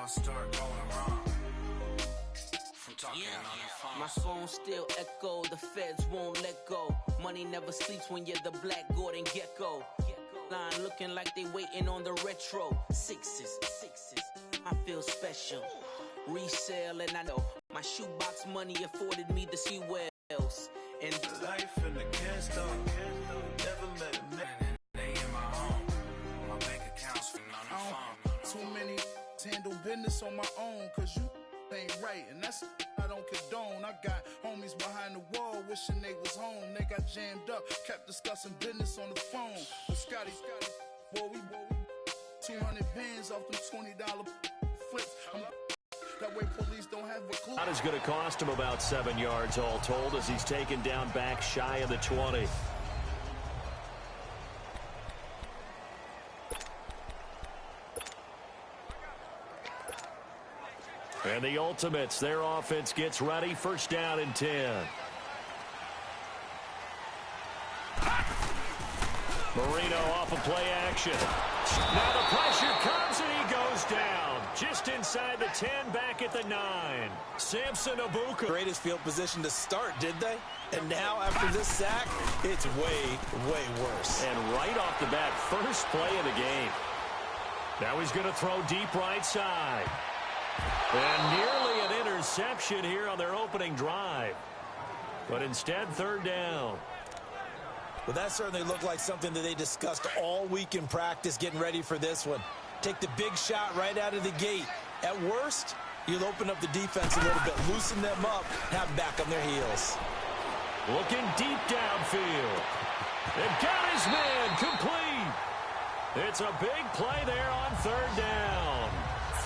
start going wrong. From talking on the phone. My phone still echo, the feds won't let go. Money never sleeps when you're the Black Gordon Gecko. Line looking like they waiting on the retro. Sixes, I feel special. Resale and I know my shoebox money afforded me to see whales. And life in the ghetto, never met a man. They in my home, my bank account's been on the phone. Too many handle business on my own, cause you ain't right, and that's I don't condone. I got homies behind the wall wishing they was home. They got jammed up, kept discussing business on the phone. But Scotty, boy, we 200 bands off them $20 flips. That way police don't have a clue. That is going to cost him about 7 yards all told as he's taken down back shy of the 20. And the Ultimates, their offense gets ready. First down and 10. Marino off of play action. Now the pressure comes and he goes down. Just inside the 10, back at the 9. Samson Abuka. Greatest field position to start, did they? And now after this sack, it's way, way worse. And right off the bat, first play of the game. Now he's going to throw deep right side. And nearly an interception here on their opening drive. But instead, third down. Well, that certainly looked like something that they discussed all week in practice getting ready for this one. Take the big shot right out of the gate. At worst, you'll open up the defense a little bit, loosen them up, have them back on their heels. Looking deep downfield. And got his man complete. It's a big play there on third down.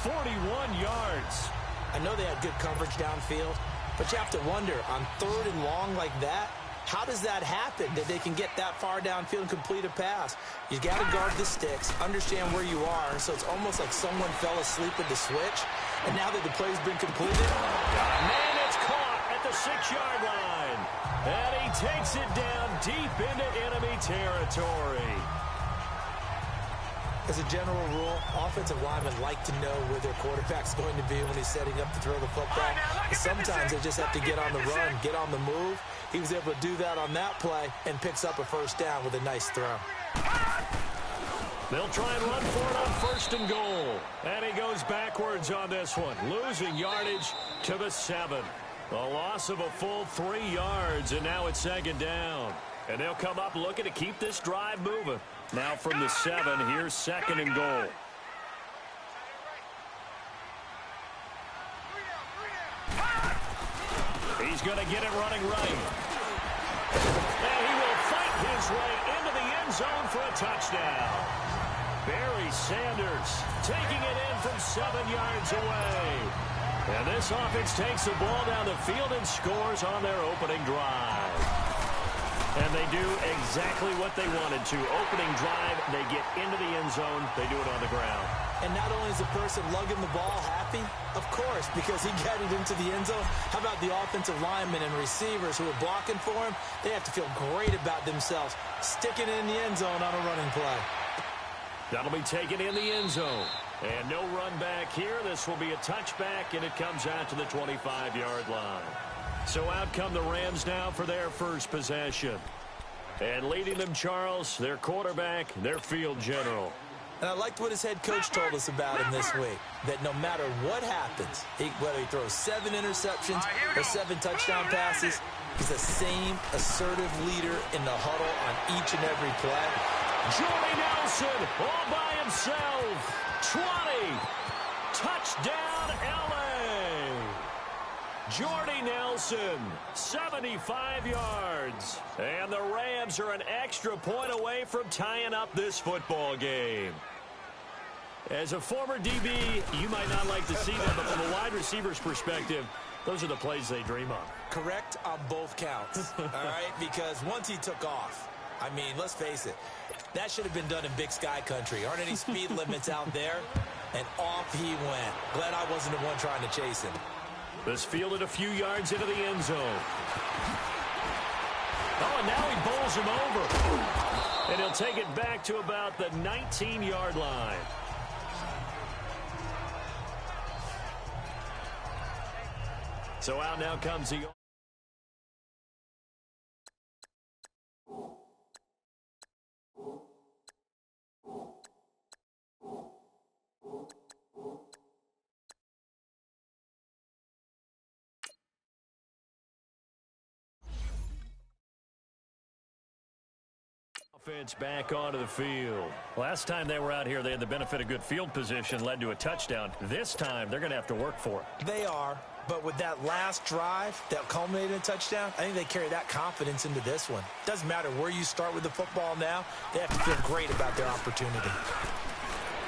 41 yards. I know they had good coverage downfield, but you have to wonder, on third and long like that, how does that happen, that they can get that far downfield and complete a pass? You got to guard the sticks, understand where you are, so it's almost like someone fell asleep with the switch, and now that the play's been completed... Man, it's caught at the 6-yard line, and he takes it down deep into enemy territory. As a general rule, offensive linemen like to know where their quarterback's going to be when he's setting up to throw the football. But sometimes they just have to get on the run, get on the move. He was able to do that on that play and picks up a first down with a nice throw. They'll try and run for it on first and goal. And he goes backwards on this one, losing yardage to the 7. A loss of a full 3 yards, and now it's second down. And they'll come up looking to keep this drive moving. Now from the 7, here's second and goal. He's going to get it running right. And he will fight his way into the end zone for a touchdown. Barry Sanders taking it in from 7 yards away. And this offense takes the ball down the field and scores on their opening drive. And they do exactly what they wanted to. Opening drive, they get into the end zone. They do it on the ground. And not only is the person lugging the ball happy, of course, because he got it into the end zone. How about the offensive linemen and receivers who are blocking for him? They have to feel great about themselves, sticking it in the end zone on a running play. That'll be taken in the end zone. And no run back here. This will be a touchback, and it comes out to the 25-yard line. So out come the Rams now for their first possession. And leading them, Charles, their quarterback, their field general. And I liked what his head coach told us about him this week, that no matter what happens, whether he throws 7 interceptions or 7 touchdown passes, he's the same assertive leader in the huddle on each and every play. Jordy Nelson all by himself. 20. Touchdown, L.A. Jordy Nelson, 75 yards. And the Rams are an extra point away from tying up this football game. As a former DB, you might not like to see that, but from a wide receiver's perspective, those are the plays they dream of. Correct on both counts, all right? Because once he took off, I mean, let's face it, that should have been done in Big Sky country. Aren't any speed limits out there? And off he went. Glad I wasn't the one trying to chase him. This fielded a few yards into the end zone. Oh, and now he bowls him over. And he'll take it back to about the 19-yard line. So out now comes the... Offense back onto the field. Last time they were out here, they had the benefit of good field position, led to a touchdown. This time, they're going to have to work for it. They are, but with that last drive that culminated in a touchdown, I think they carry that confidence into this one. Doesn't matter where you start with the football now, they have to feel great about their opportunity.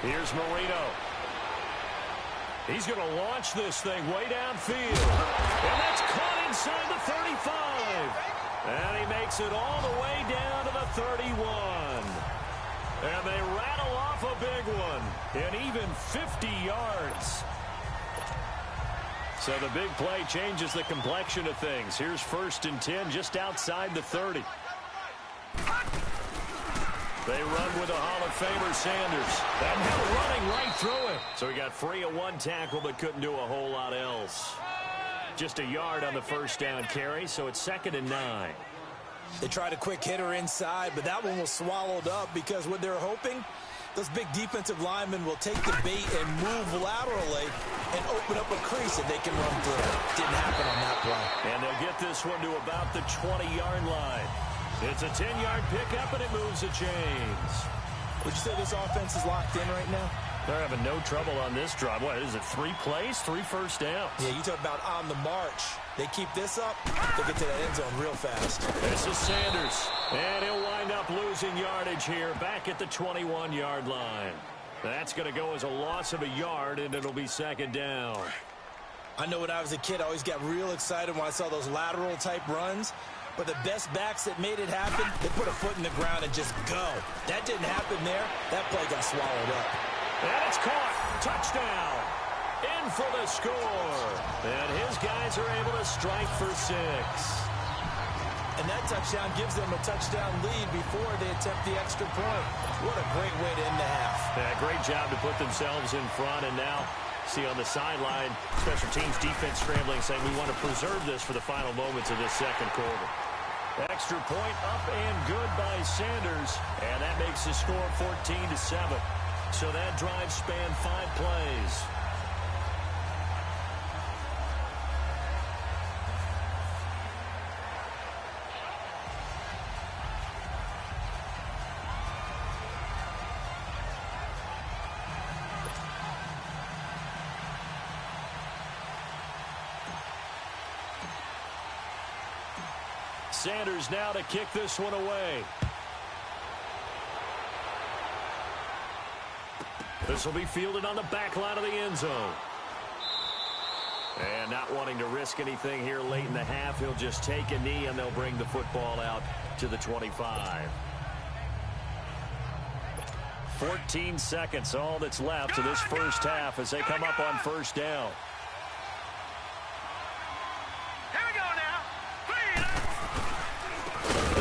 Here's Marino. He's going to launch this thing way downfield. And that's caught inside the 35. And he makes it all the way down to the 31. And they rattle off a big one. And even 50 yards. So the big play changes the complexion of things. Here's 1st and 10 just outside the 30. They run with a Hall of Famer, Sanders. That hell running right through it. So he got free of one tackle but couldn't do a whole lot else. Just a yard on the first down carry, so it's 2nd and 9. They tried a quick hitter inside, but that one was swallowed up because what they're hoping, those big defensive linemen will take the bait and move laterally and open up a crease that they can run through. Didn't happen on that play. And they'll get this one to about the 20-yard line. It's a 10-yard pickup, and it moves the chains. Would you say this offense is locked in right now? They're having no trouble on this drive. What, is it 3 plays, 3 first downs? Yeah, you talk about on the march. They keep this up, they'll get to the end zone real fast. This is Sanders, and he'll wind up losing yardage here back at the 21-yard line. That's going to go as a loss of a yard, and it'll be 2nd down. I know when I was a kid, I always got real excited when I saw those lateral-type runs. But the best backs that made it happen, they put a foot in the ground and just go. That didn't happen there. That play got swallowed up. And it's caught. Touchdown. In for the score. And his guys are able to strike for 6. And that touchdown gives them a touchdown lead before they attempt the extra point. What a great way to end the half. Yeah, great job to put themselves in front. And now, see on the sideline, special teams defense scrambling, saying we want to preserve this for the final moments of this second quarter. Extra point up and good by Sanders. And that makes the score 14-7. So that drive spanned 5 plays. Sanders now to kick this one away. This will be fielded on the back line of the end zone. And not wanting to risk anything here late in the half, he'll just take a knee and they'll bring the football out to the 25. 14 seconds, all that's left of this first half as they come up on 1st down.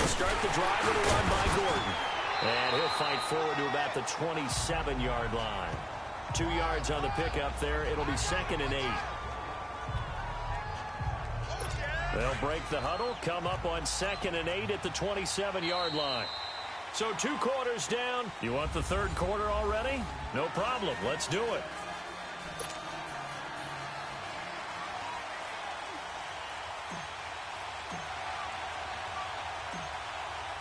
Start the drive with a run by Gordon. And he'll fight forward to about the 27-yard line. 2 yards on the pickup there. It'll be 2nd and 8. They'll break the huddle, come up on 2nd and 8 at the 27-yard line. So 2 quarters down. You want the 3rd quarter already? No problem. Let's do it.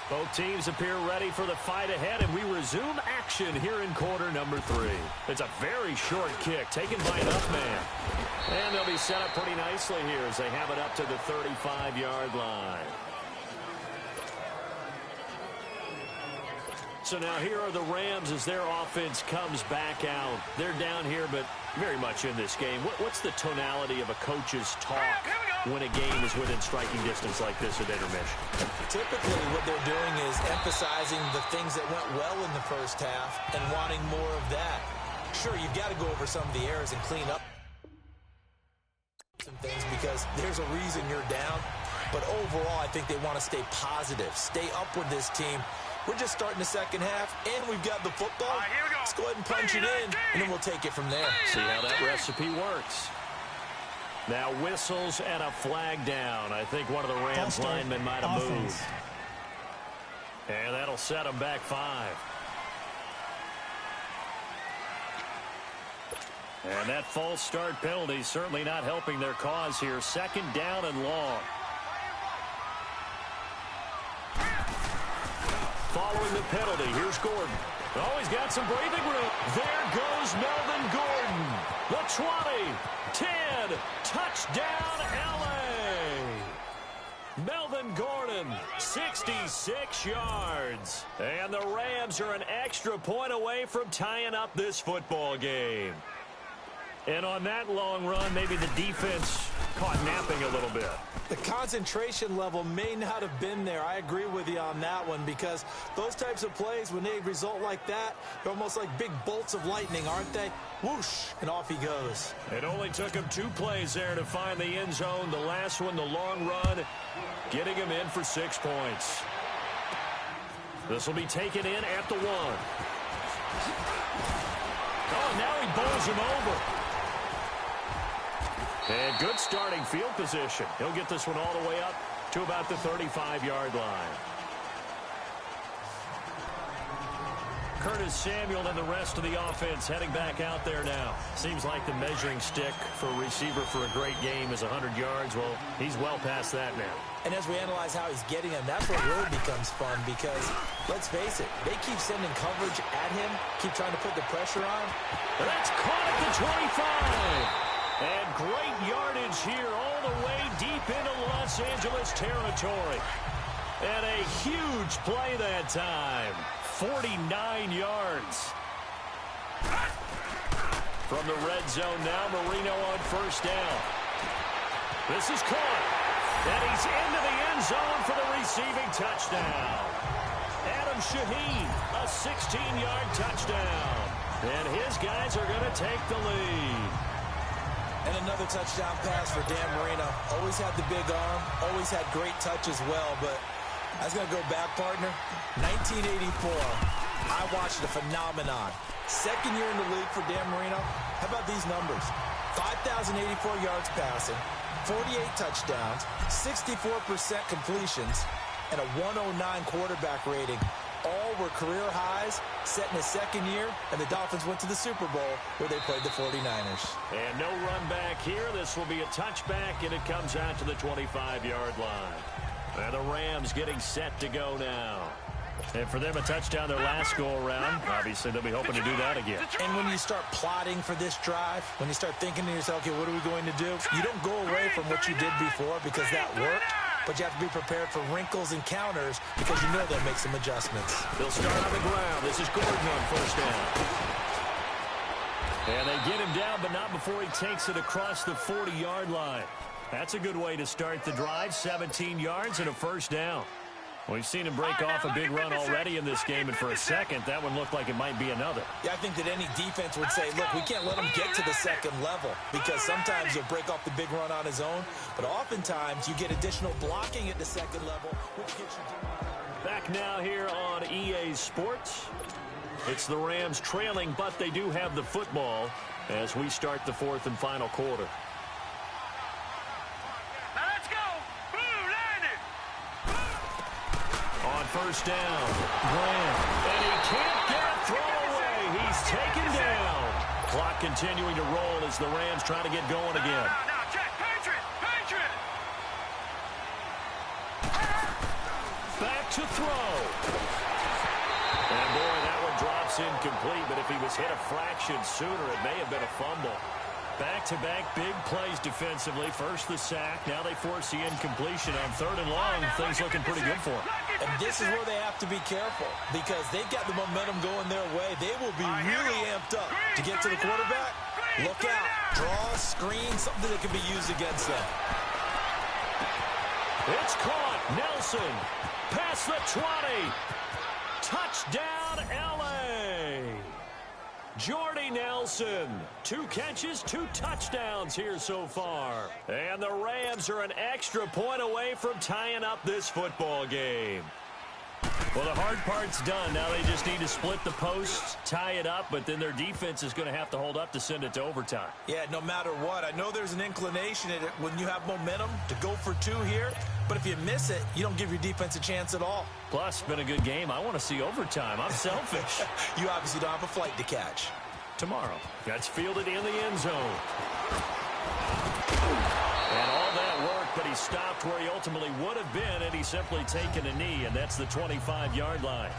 Both teams appear ready for the fight ahead, and we resume action here in quarter number 3. It's a very short kick taken by an up man. And they'll be set up pretty nicely here as they have it up to the 35-yard line. So now here are the Rams as their offense comes back out. They're down here, but very much in this game. What's the tonality of a coach's talk when a game is within striking distance like this at intermission? Typically what they're doing is emphasizing the things that went well in the first half and wanting more of that. Sure, you've got to go over some of the errors and clean up some things because there's a reason you're down. But overall, I think they want to stay positive, stay up with this team. We're just starting the second half, and we've got the football. Let's go ahead and punch it in, and then we'll take it from there. See how that recipe works. Now whistles and a flag down. I think one of the Rams linemen might have moved. And that'll set them back 5. And that false start penalty certainly not helping their cause here. 2nd down and long. Following the penalty, here's Gordon. Oh, he's got some breathing room. There goes Melvin Gordon. The 20, 10, touchdown LA. Melvin Gordon, 66 yards. And the Rams are an extra point away from tying up this football game. And on that long run, maybe the defense caught napping a little bit. The concentration level may not have been there. I agree with you on that one, because those types of plays, when they result like that, they're almost like big bolts of lightning, aren't they? Whoosh, and off he goes. It only took him 2 plays there to find the end zone. The last one, the long run, getting him in for 6 points. This will be taken in at the 1. Oh, now he bowls him over. And good starting field position. He'll get this one all the way up to about the 35-yard line. Curtis Samuel and the rest of the offense heading back out there now. Seems like the measuring stick for a receiver for a great game is 100 yards. Well, he's well past that now. And as we analyze how he's getting them, that's where it really becomes fun, because, let's face it, they keep sending coverage at him, keep trying to put the pressure on. That's caught at the 25. And great yardage here all the way deep into Los Angeles territory. And a huge play that time. 49 yards. From the red zone now, Marino on 1st down. This is caught. And he's into the end zone for the receiving touchdown. Adam Shaheen, a 16-yard touchdown. And his guys are going to take the lead. And another touchdown pass for Dan Marino. Always had the big arm, always had great touch as well, but I was going to go back, partner. 1984, I watched a phenomenon. 2nd year in the league for Dan Marino. How about these numbers? 5,084 yards passing, 48 touchdowns, 64% completions, and a 109 quarterback rating. All were career highs set in his 2nd year, and the Dolphins went to the Super Bowl where they played the 49ers. And no run back here. This will be a touchback, and it comes out to the 25-yard line. And the Rams getting set to go now. And for them, a touchdown their last go-around. Obviously, they'll be hoping to do that again. And when you start plotting for this drive, when you start thinking to yourself, okay, what are we going to do? You don't go away from what you did before because that worked. But you have to be prepared for wrinkles and counters because you know they'll make some adjustments. They'll start on the ground. This is Gordon on 1st down. And they get him down, but not before he takes it across the 40-yard line. That's a good way to start the drive. 17 yards and a 1st down. We've seen him break off a big run already in this game, and for a second, that one looked like it might be another. Yeah, I think that any defense would say, look, we can't let him get to the 2nd level, because sometimes he'll break off the big run on his own, but oftentimes you get additional blocking at the 2nd level, which gets you to... Back now here on EA Sports. It's the Rams trailing, but they do have the football as we start the 4th and final quarter. On 1st down, Graham, and he can't get a throw away. He's taken down. Clock continuing to roll as the Rams try to get going again. Now, check. Patriot. Back to throw. And boy, that one drops incomplete, but if he was hit a fraction sooner, it may have been a fumble. Back-to-back big plays defensively. First the sack. Now they force the incompletion on 3rd and long. Things looking pretty good for them. And this is where they have to be careful because they've got the momentum going their way. They will be really amped up to get to the quarterback. Look out. Draw, screen, something that can be used against them. It's caught. Nelson. Past the 20. Touchdown, L.A. Jordy Nelson, 2 catches, 2 touchdowns here so far. And the Rams are an extra point away from tying up this football game. Well, the hard part's done. Now they just need to split the posts, tie it up, but then their defense is going to have to hold up to send it to overtime. Yeah, no matter what. I know there's an inclination in it when you have momentum to go for two here, but if you miss it, you don't give your defense a chance at all. Plus, it's been a good game. I want to see overtime. I'm selfish. You obviously don't have a flight to catch. Tomorrow. That's fielded in the end zone. And all that work, but he stopped where he ultimately would have been, and he's simply taken a knee, and that's the 25-yard line.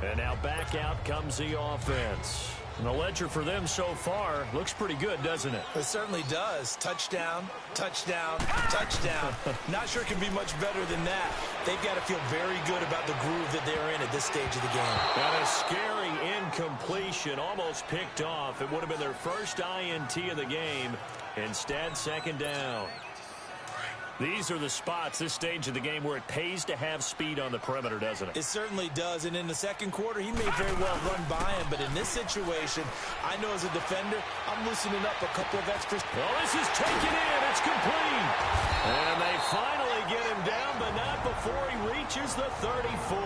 And now back out comes the offense. And the ledger for them so far looks pretty good, doesn't it? It certainly does. Touchdown, touchdown, touchdown. Not sure it can be much better than that. They've got to feel very good about the groove that they're in at this stage of the game. And a scary incompletion, almost picked off. It would have been their first INT of the game. Instead, second down. These are the spots, this stage of the game, where it pays to have speed on the perimeter, doesn't it? It certainly does, and in the second quarter, he may very well run by him, but in this situation, I know as a defender, I'm loosening up a couple of extras. Well, this is taken in. It's complete. And they finally get him down, but not before he reaches the 34.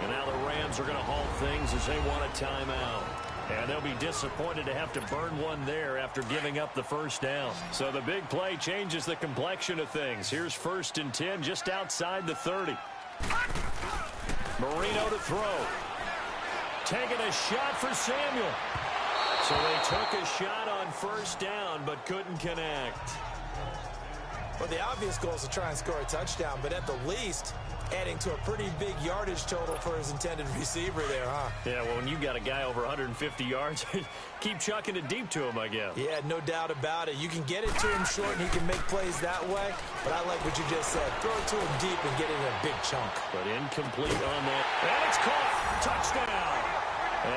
And now the Rams are going to halt things as they want a timeout. And they'll be disappointed to have to burn one there after giving up the first down. So the big play changes the complexion of things. Here's 1st and 10 just outside the 30. Marino to throw. Taking a shot for Samuel. So they took a shot on 1st down but couldn't connect. Well, the obvious goal is to try and score a touchdown, but at the least, adding to a pretty big yardage total for his intended receiver there, huh? Yeah, well, when you got a guy over 150 yards, keep chucking it deep to him, I guess. Yeah, no doubt about it. You can get it to him short, and he can make plays that way, but I like what you just said. Throw it to him deep and get it in a big chunk. But incomplete on that. And it's caught. Touchdown.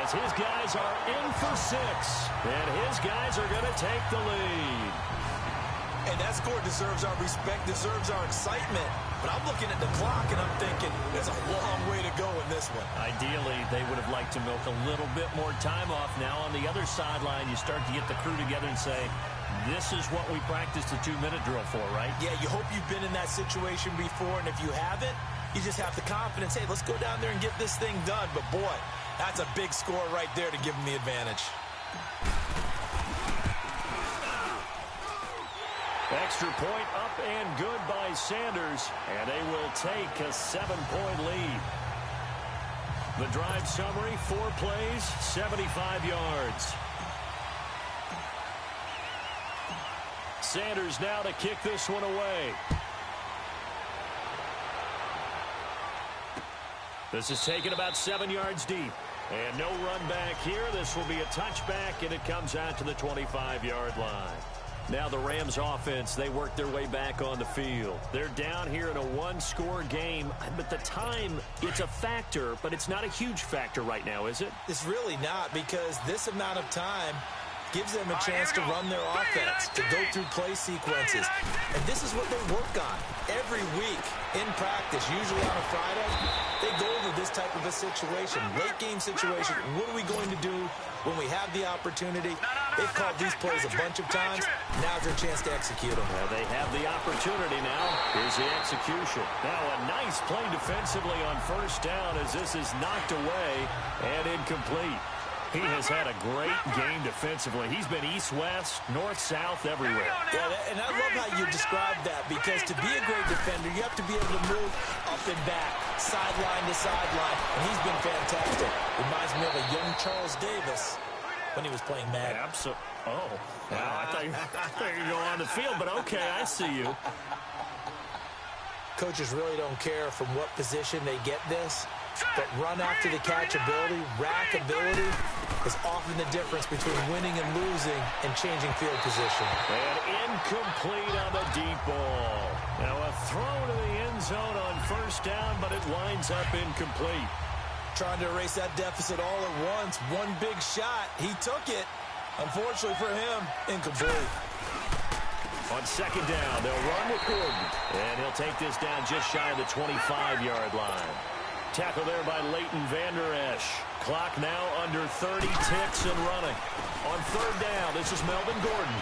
As his guys are in for 6. And his guys are going to take the lead. And that score deserves our respect, deserves our excitement. But I'm looking at the clock, and I'm thinking there's a long way to go in this one. Ideally, they would have liked to milk a little bit more time off. Now on the other sideline, you start to get the crew together and say, this is what we practiced the 2-minute drill for, right? Yeah, you hope you've been in that situation before, and if you haven't, you just have the confidence, hey, let's go down there and get this thing done. But, boy, that's a big score right there to give them the advantage. Extra point up and good by Sanders, and they will take a 7-point lead. The drive summary, 4 plays, 75 yards. Sanders now to kick this one away. This is taken about 7 yards deep. And no run back here. This will be a touchback, and it comes out to the 25-yard line. Now the Rams offense, they work their way back on the field. They're down here in a 1-score game, but the time, it's a factor, but it's not a huge factor right now, is it? It's really not, because this amount of time gives them a chance to run their offense, to go through play sequences. And this is what they work on every week in practice, usually on a Friday. They go over this type of a situation, late game situation. What are we going to do when we have the opportunity? They've called these plays a bunch of times. Now's their chance to execute them. Well, they have the opportunity now. Here's the execution. Now a nice play defensively on 1st down as this is knocked away and incomplete. He has had a great game defensively. He's been east-west, north-south, everywhere. Yeah, and I love how you describe that, because to be a great defender, you have to be able to move up and back, sideline to sideline, and he's been fantastic. Reminds me of a young Charles Davis when he was playing Madden. Absolutely. Oh, wow. I thought you were going on the field, but okay, I see you. Coaches really don't care from what position they get this, but run after the catch ability, rack ability is often the difference between winning and losing and changing field position. And incomplete on the deep ball. Now a throw to the end zone on 1st down, but it winds up incomplete. Trying to erase that deficit all at once. One big shot. He took it. Unfortunately for him, incomplete. On 2nd down, they'll run with Gordon. And he'll take this down just shy of the 25-yard line. Tackle there by Leighton Vander Esch. Clock now under 30 ticks and running. On 3rd down, this is Melvin Gordon.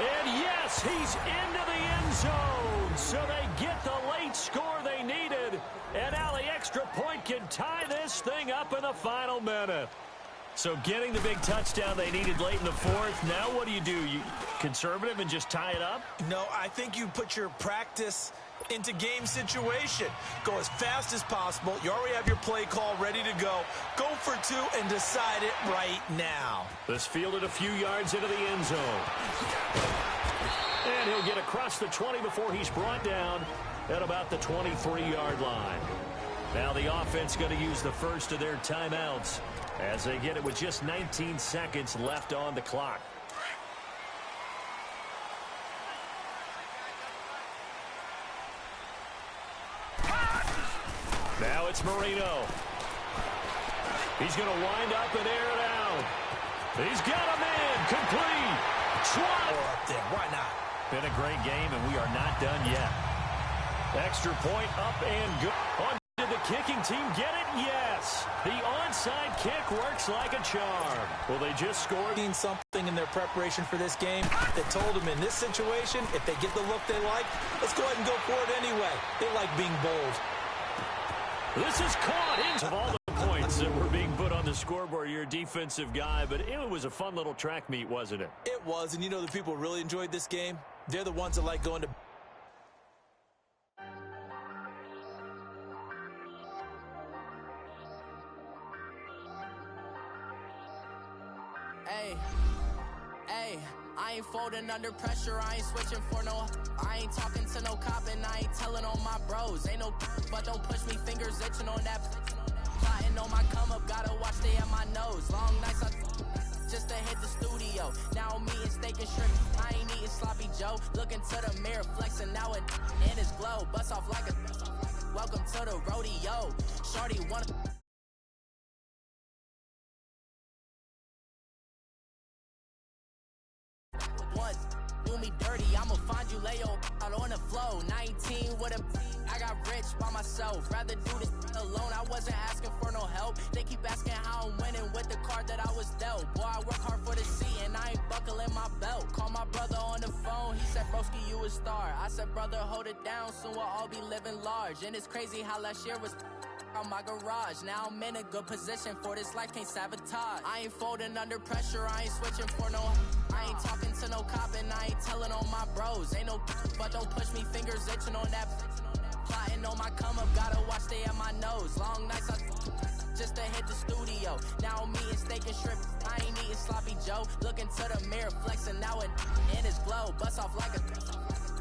And yes, this. He's into the end zone. So they get the late score they needed. And now the extra point can tie this thing up in the final minute. So getting the big touchdown they needed late in the fourth. Now what do? You conservative and just tie it up? No, I think you put your practice into game situation. Go as fast as possible. You already have your play call ready to go. Go for two and decide it right now. This fielded a few yards into the end zone. And he'll get across the 20 before he's brought down at about the 23-yard line. Now the offense going to use the first of their timeouts as they get it with just 19 seconds left on the clock. Now it's Marino. He's going to wind up and air it out. He's got him in. Complete. Up there. Why not? Been a great game, and we are not done yet. Extra point up and good. On did the kicking team get it? Yes. The onside kick works like a charm. Well, they just scored. Something in their preparation for this game that told them in this situation, if they get the look they like, let's go ahead and go for it anyway. They like being bold. This is caught in. Of all the points that were being put on the scoreboard, you're a defensive guy, but it was a fun little track meet, wasn't it? It was, and you know the people really enjoyed this game? They're the ones that like going to... Hey, I ain't folding under pressure, I ain't switching for no. I ain't talking to no cop and I ain't telling on my bros. Ain't no, but don't push me, fingers itching on that. Plotting on my come up, gotta watch they at my nose. Long nights just to hit the studio. Now I'm eating steak and shrimp, I ain't eating sloppy Joe. Looking to the mirror, flexing now it in his glow. Bust off like a, welcome to the rodeo. Shorty wanna... One, do me dirty, I'ma find you, lay your out on the flow. 19 with a, I got rich by myself. Rather do this alone, I wasn't asking for no help. They keep asking how I'm winning with the card that I was dealt. Boy, I work hard for the seat and I ain't buckling my belt. Call my brother on the phone, he said, broski, you a star. I said, brother, hold it down, soon we'll all be living large. And it's crazy how last year was on my garage. Now I'm in a good position for this life, can't sabotage. I ain't folding under pressure, I ain't switching for no. I ain't talking to no cop and I ain't telling on my bros. Ain't no, but don't push me, fingers itching on that. Plotting on my come up, gotta watch they at my nose. Long nights just to hit the studio. Now I'm eating steak and shrimp, I ain't eating sloppy Joe. Looking to the mirror, flexing now it in his glow. Bust off like a,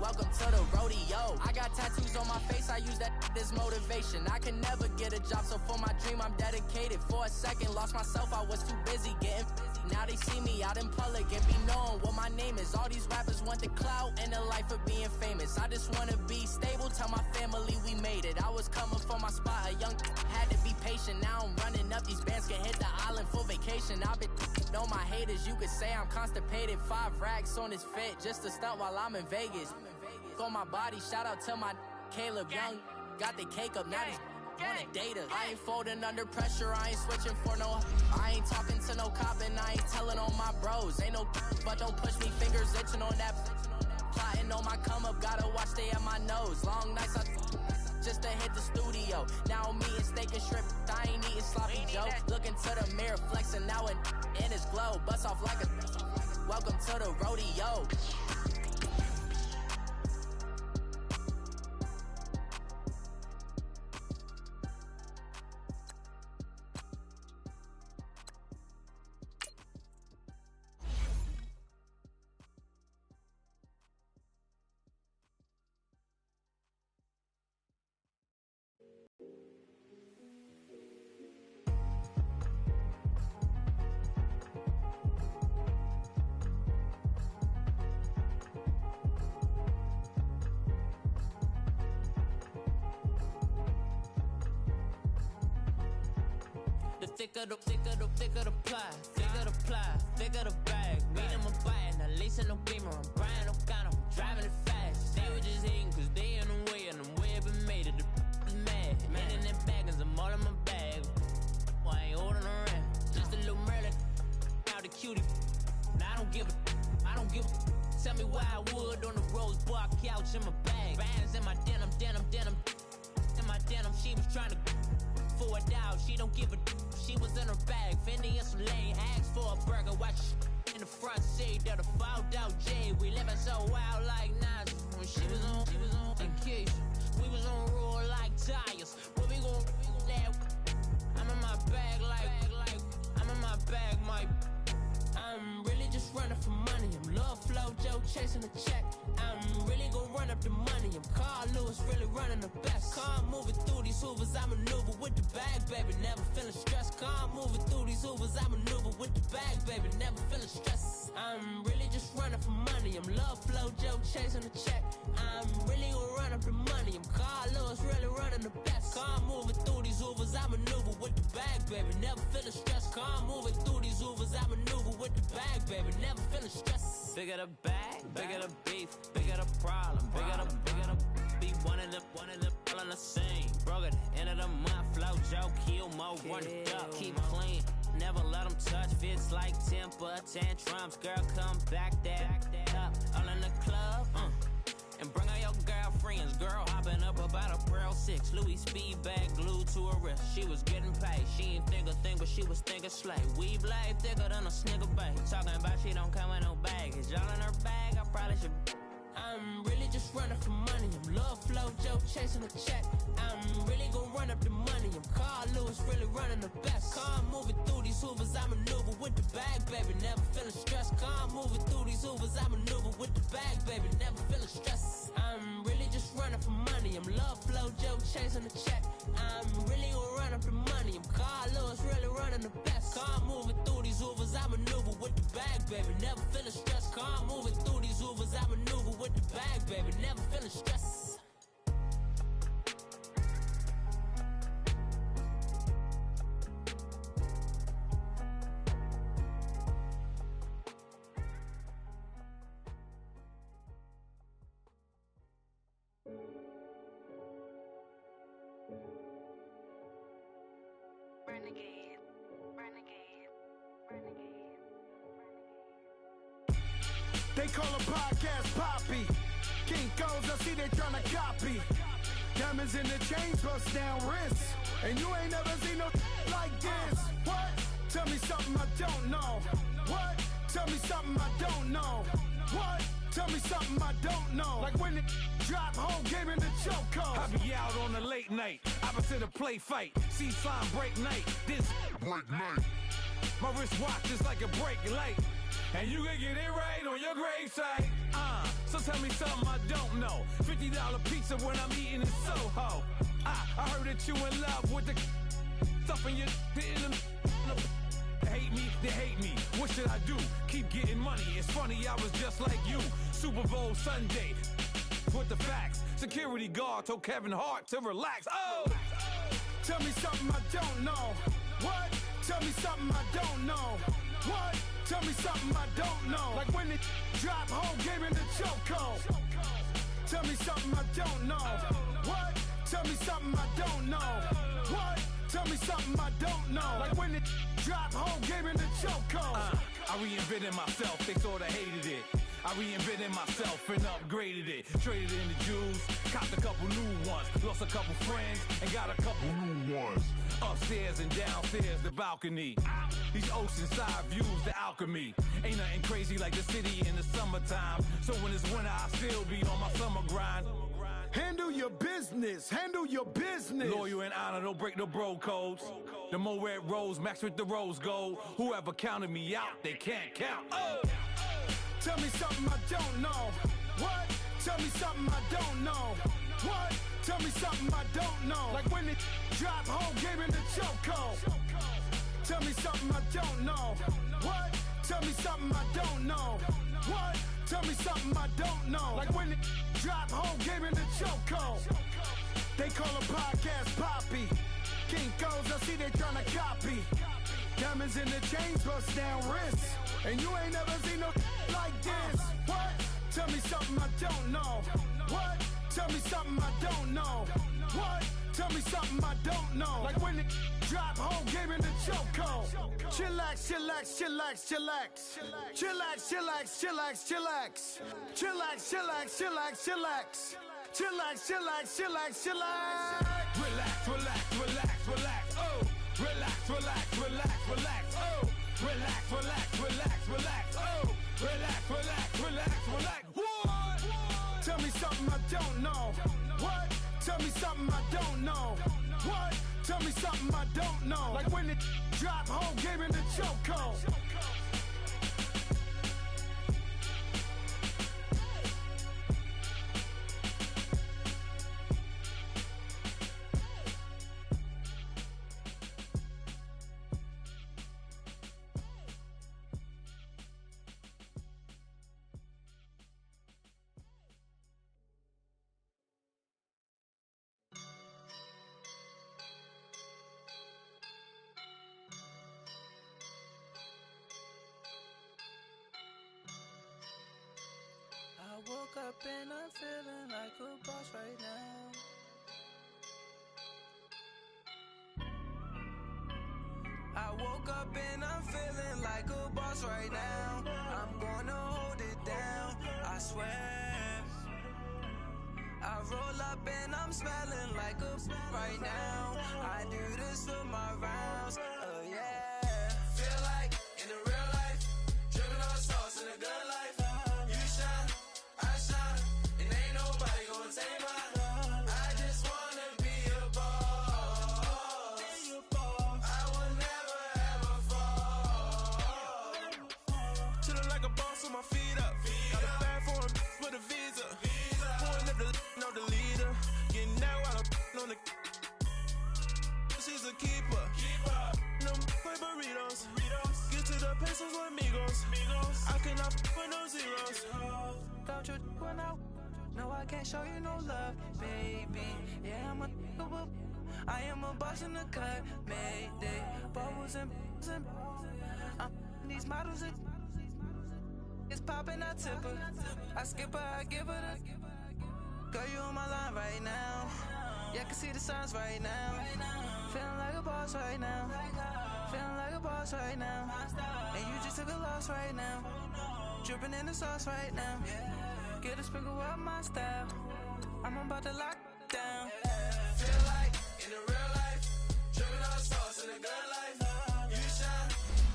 welcome to the rodeo. I got tattoos on my face, I use that as motivation. I can never get a job, so for my dream I'm dedicated. For a second, lost myself, I was too busy getting busy. Now they see me out in public and be knowing what my name is. All these rappers want the clout and the life of being famous. I just wanna be stable, tell my family we made it. I was coming for my spot, a young had to be patient. Now I'm running up, these bands can hit the island for vacation. I've been know my haters, you could say I'm constipated. 5 racks on his fit, just to stunt while I'm in Vegas. On my body, shout out to my Caleb Young. Got the cake up, now he's wanna date us. I ain't folding under pressure, I ain't switching for no. I ain't talking to no cop and I ain't telling on my bros. Ain't no, but don't push me, fingers itching on that. Plotting on my come up, gotta watch they at my nose. Long nights just to hit the studio. Now I'm eating steak and shrimp, I ain't eating sloppy Joe. Looking to the mirror, flexing now it in his glow. Bust off like a, welcome to the rodeo. Thicker the pie, thicker the bag. Meet them a buying, a lace and no beamer. I'm Brian O'Connor, I'm driving it fast. They were just hating cause they in the way and the way I've been made it. The is mad. Man in that bag and I'm all in my bag. Why I ain't holding around? Just a little Merlin, out the cutie. Now I don't give a Tell me why I would on the rose bar couch in my bag. Bands in my denim. In my denim, she was trying to for a doubt. She don't give a she was in her bag. Fendi and some lane asked for a burger. Watch in the front seat of the fouled out J. We living so wild like Nas. When she was on vacation, we was on roll like tires. But we gon' that. I'm in my bag like I'm in my bag, my. I'm really just running for money. I'm Love Flow Joe chasing the check. I'm really gon' run up the money. I'm Carl Lewis really running the best. Car moving through these Hoovers, I maneuver with the bag, baby. Never feeling stressed. Car moving through these Hoovers, I maneuver with the bag, baby. Never feeling stressed. I'm really just running for money. I'm Love Flow Joe chasing the check. I'm really gon' run up the money. I'm Carl Lewis really running the best. Car moving through these Hoovers, I maneuver with the bag, baby. Never feeling stressed. Car moving through these Hoovers, I maneuver with the bag, baby. Never feeling stressed. Bigger the bag, bigger the beef, bigger the problem, bigger the be one of the all in the same. Broke at the end of the month, Flow Joe, kill mo, run it up, keep clean. Never let them touch, fits like temper tantrums. Girl, come back that up, all in the club, and bring all your girlfriends. Girl hopping up about a Pearl 6, Louis speed bag glued to her wrist. She was getting paid, she ain't think a thing, but she was thinking slay. We blade thicker than a snigger bag. Talking about she don't come with no baggage. All in her bag, I probably should. I'm really just running for money. I'm Love Flow Joe chasing the check. I'm really gon' run up the money. I'm Carl Lewis really running the best. Car moving through these Hoovers, I maneuver with the bag, baby. Never feeling stressed. Car moving through these Hoovers, I maneuver with the bag, baby. Never feeling stressed. I'm really just running for money. I'm Love Flow Joe chasing the check. I'm really gon' run up the money. I'm Carl Lewis really running the best. Car moving through these Hoovers, I maneuver with the bag, baby. Never feeling stressed. Car moving through these Hoovers, I maneuver with the bag, baby. Never feeling stressed. They call a podcast Poppy. Kinkos, I see they tryna copy. Diamonds in the chains, bust down wrists. And you ain't never seen no like this. What? Tell me something I don't know. What? Tell me something I don't know. What? Tell me something I don't know. Like when it drop, whole game in the chokehold. I be out on a late night, opposite a play fight. See sign break night, this break night. My wristwatch is like a break light. And you can get it right on your gravesite. So tell me something I don't know. $50 pizza when I'm eating in Soho. I heard that you in love with the stuff in your hate me, they hate me. What should I do? Keep getting money. It's funny, I was just like you. Super Bowl Sunday. With the facts. Security guard told Kevin Hart to relax. Oh! Tell me something I don't know. What? Tell me something I don't know. What? Tell me something I don't know. Like when it drop, whole game in the chokehold. Tell me something I don't know. What? Tell me something I don't know. What? Tell me something I don't know. Like when it drop, whole game in the chokehold. I reinvented myself, they sorta hated it. I reinvented myself and upgraded it. Traded in the Jews, copped a couple new ones. Lost a couple friends and got a couple new ones. Upstairs and downstairs, the balcony. These oceanside views, the alchemy. Ain't nothing crazy like the city in the summertime. So when it's winter, I still be on my summer grind. Handle your business, handle your business. Loyal and honor, don't break the bro codes. The more red rose, max with the rose gold. Whoever counted me out, they can't count. Oh! Tell me something I don't know. What? Tell me something I don't know. What? Tell me something I don't know. Like when it drop, whole game in the chokehold. Tell me something I don't know. What? Tell me something I don't know. What? Tell me something I don't know. Like when it drop, whole game in the chokehold. They call a podcast Poppy. Kinkos, I see they tryna copy. Diamonds in the chains, bust down wrists. And you ain't never seen no like this. What? Tell me something I don't know. What? Tell me something I don't know. What? Tell me something I don't know. Like when it drop home, gave me the chokehold. Chillax, chillax, chillax, chillax. Chillax, chillax, chillax, chillax. Chillax, chillax, chillax, chillax. Chillax, chillax, chillax, chillax. Relax, relax, relax, relax. Oh, relax, relax, relax, relax. Oh, relax, relax, relax, relax. Oh, relax, relax, relax, relax. What? Tell me something I don't know. What? Tell me something I don't know. What? Tell me something I don't know. Like when it drop home, gave me the chokehold. I woke up and I'm feeling like a boss right now. I woke up and I'm feeling like a boss right now. I'm gonna hold it down, I swear. I roll up and I'm smelling like a right now. I do this for my rounds, oh yeah. Feel like in the real life, dripping on sauce in a good life. You shine, I shine, and ain't nobody gonna take mine. I just wanna be a boss. I will never ever fall. Chillin' like a boss with my feet up. Got a bag for him with a visa. Pulling up the know the leader. Getting out while I'm on the. She's a keeper. No play burritos. Get to the pesos with amigos. I cannot with no zeros. Don't you run out? No, I can't show you no love, baby. Yeah, I am a boss in the cut, Mayday. Bubbles and these models are. It's popping, I tip her. I skip her, I give her the. Girl, you on my line right now. Yeah, I can see the signs right now. Feeling like a boss right now. Feeling like a boss right now. And you just took a loss right now. Dripping in the sauce right now. Get a sprinkle up my style. I'm about to lock down. Feel like in the real life, dripping on sauce in a good life. You shine,